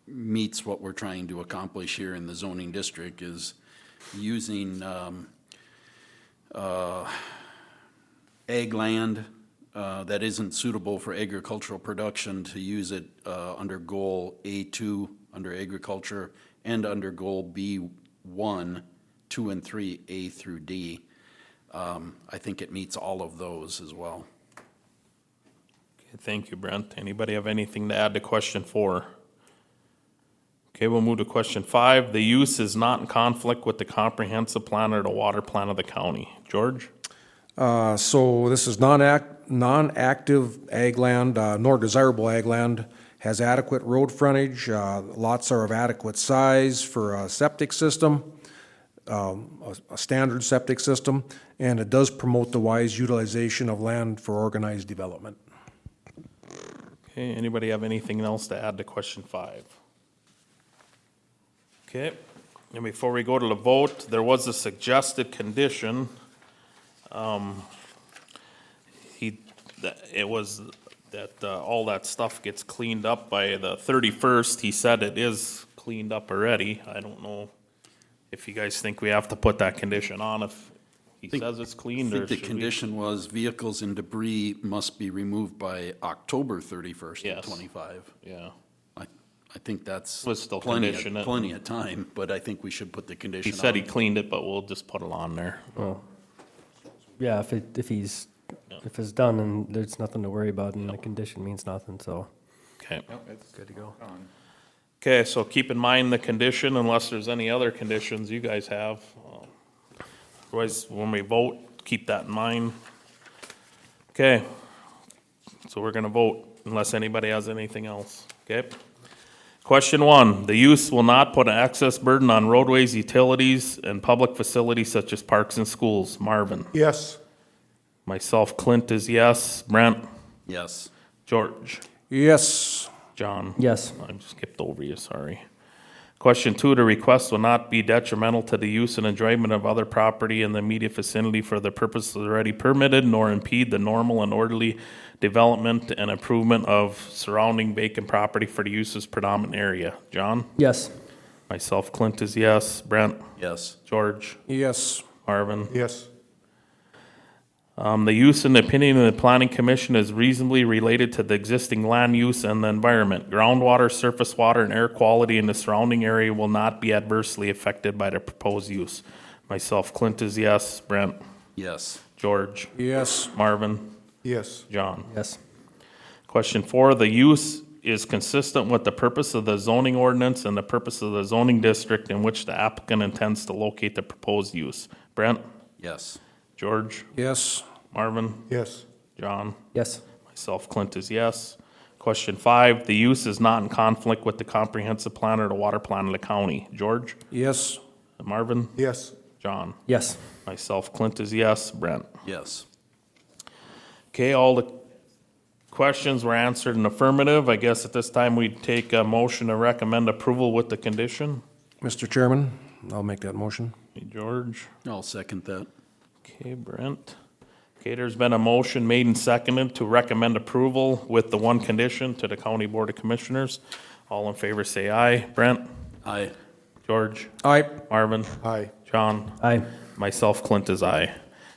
meets what we're trying to accomplish here in the zoning district, is using ag land that isn't suitable for agricultural production, to use it under goal A2 under agriculture and under goal B1, 2 and 3, A through D. I think it meets all of those as well. Okay, thank you, Brent. Anybody have anything to add to question 4? Okay, we'll move to question 5. The use is not in conflict with the comprehensive plan or the water plan of the county. George? So this is non-active ag land, nor desirable ag land, has adequate road frontage, lots are of adequate size for a septic system, a standard septic system, and it does promote the wise utilization of land for organized development. Okay, anybody have anything else to add to question 5? Okay, and before we go to the vote, there was a suggested condition. It was that all that stuff gets cleaned up by the 31st. He said it is cleaned up already. I don't know if you guys think we have to put that condition on if he says it's cleaned, I or think the should we? condition was vehicles and debris must be removed by October 31st Yes. of '25. Yeah, I think that's Was still plenty condition it. plenty of time, but I think we should put the he condition on. said he cleaned it, but we'll just put it on there. Well, yeah, if it's done and there's nothing to worry about and the condition means nothing, so Okay. Yep, it's good to go. done. Okay, so keep in mind the condition unless there's any other conditions you guys have. Otherwise, when we vote, keep that in mind. Okay, so we're gonna vote unless anybody has anything else, okay? Question 1, the use will not put an excess burden on roadways, utilities, and public facilities such as parks and schools. Marvin? Yes. Myself, Clint is yes. Brent? Yes. George? Yes. John? yes. I skipped over you, sorry. Question 2, the request will not be detrimental to the use and enjoyment of other property in the immediate vicinity for the purposes already permitted, nor impede the normal and orderly development and improvement of surrounding vacant property for the use's predominant area. John? Yes. Myself, Clint is yes. Brent? Yes. George? Yes. Marvin? Yes. The use in the opinion of the planning commission is reasonably related to the existing land use and the environment. Groundwater, surface water, and air quality in the surrounding area will not be adversely affected by the proposed use. Myself, Clint is yes. Brent? Yes. George? Yes. Marvin? Yes. John? Yes. Question 4, the use is consistent with the purpose of the zoning ordinance and the purpose of the zoning district in which the applicant intends to locate the proposed use. Brent? Yes. George? Yes. Marvin? Yes. John? Yes. Myself, Clint is yes. Question 5, the use is not in conflict with the comprehensive plan or the water plan of the county. George? Yes. Marvin? Yes. John? Yes. Myself, Clint is yes. Brent? Yes. Okay, all the questions were answered in affirmative. I guess at this time we'd take a motion to recommend approval with the condition. Mr. Chairman, I'll make that motion. Hey, George? I'll second that. Okay, Brent? Okay, there's been a motion made and seconded to recommend approval with the one condition to the County Board of Commissioners. All in favor say aye. Brent? Aye. George? Aye. Marvin? Aye. John? Aye. Myself, Clint is aye.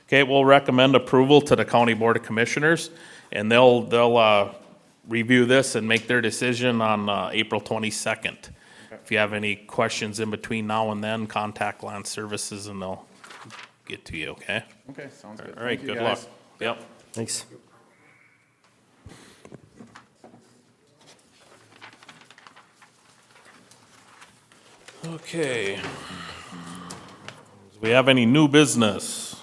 Okay, we'll recommend approval to the County Board of Commissioners, and they'll review this and make their decision on April 22nd. if you have any questions in between now and then, contact Land Services and they'll get to you, okay? Okay, sounds good. All right, Thank you, good luck. guys. Yep. Thanks. Okay. Do we have any new business?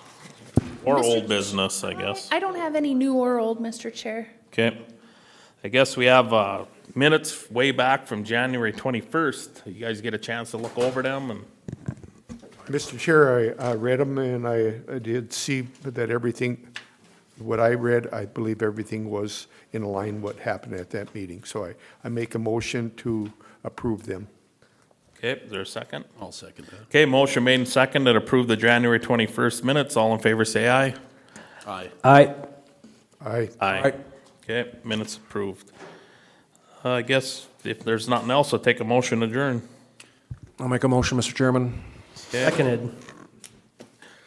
Or Mr. old business, I guess. I don't have any new or old, Mr. Chair. Okay. I guess we have minutes way back from January 21st. You guys get a chance to look over them and, Mr. Chair, I read them and I did see that everything, what I read, I believe everything was in line what happened at that meeting. So I make a motion to approve them. okay, is there a second? I'll second that. Okay, motion made and seconded to approve the January 21st minutes. All in favor, say aye. Aye. Aye. Aye. Aye. Okay, minutes approved. I guess if there's nothing else, I'll take a motion to adjourn. I'll make a motion, Mr. Chairman. Okay. Seconded.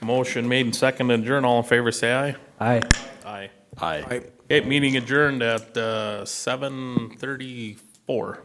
Motion made and seconded to adjourn. All in favor, say aye. Aye. Aye. Aye. Okay, meeting adjourned at 7:34.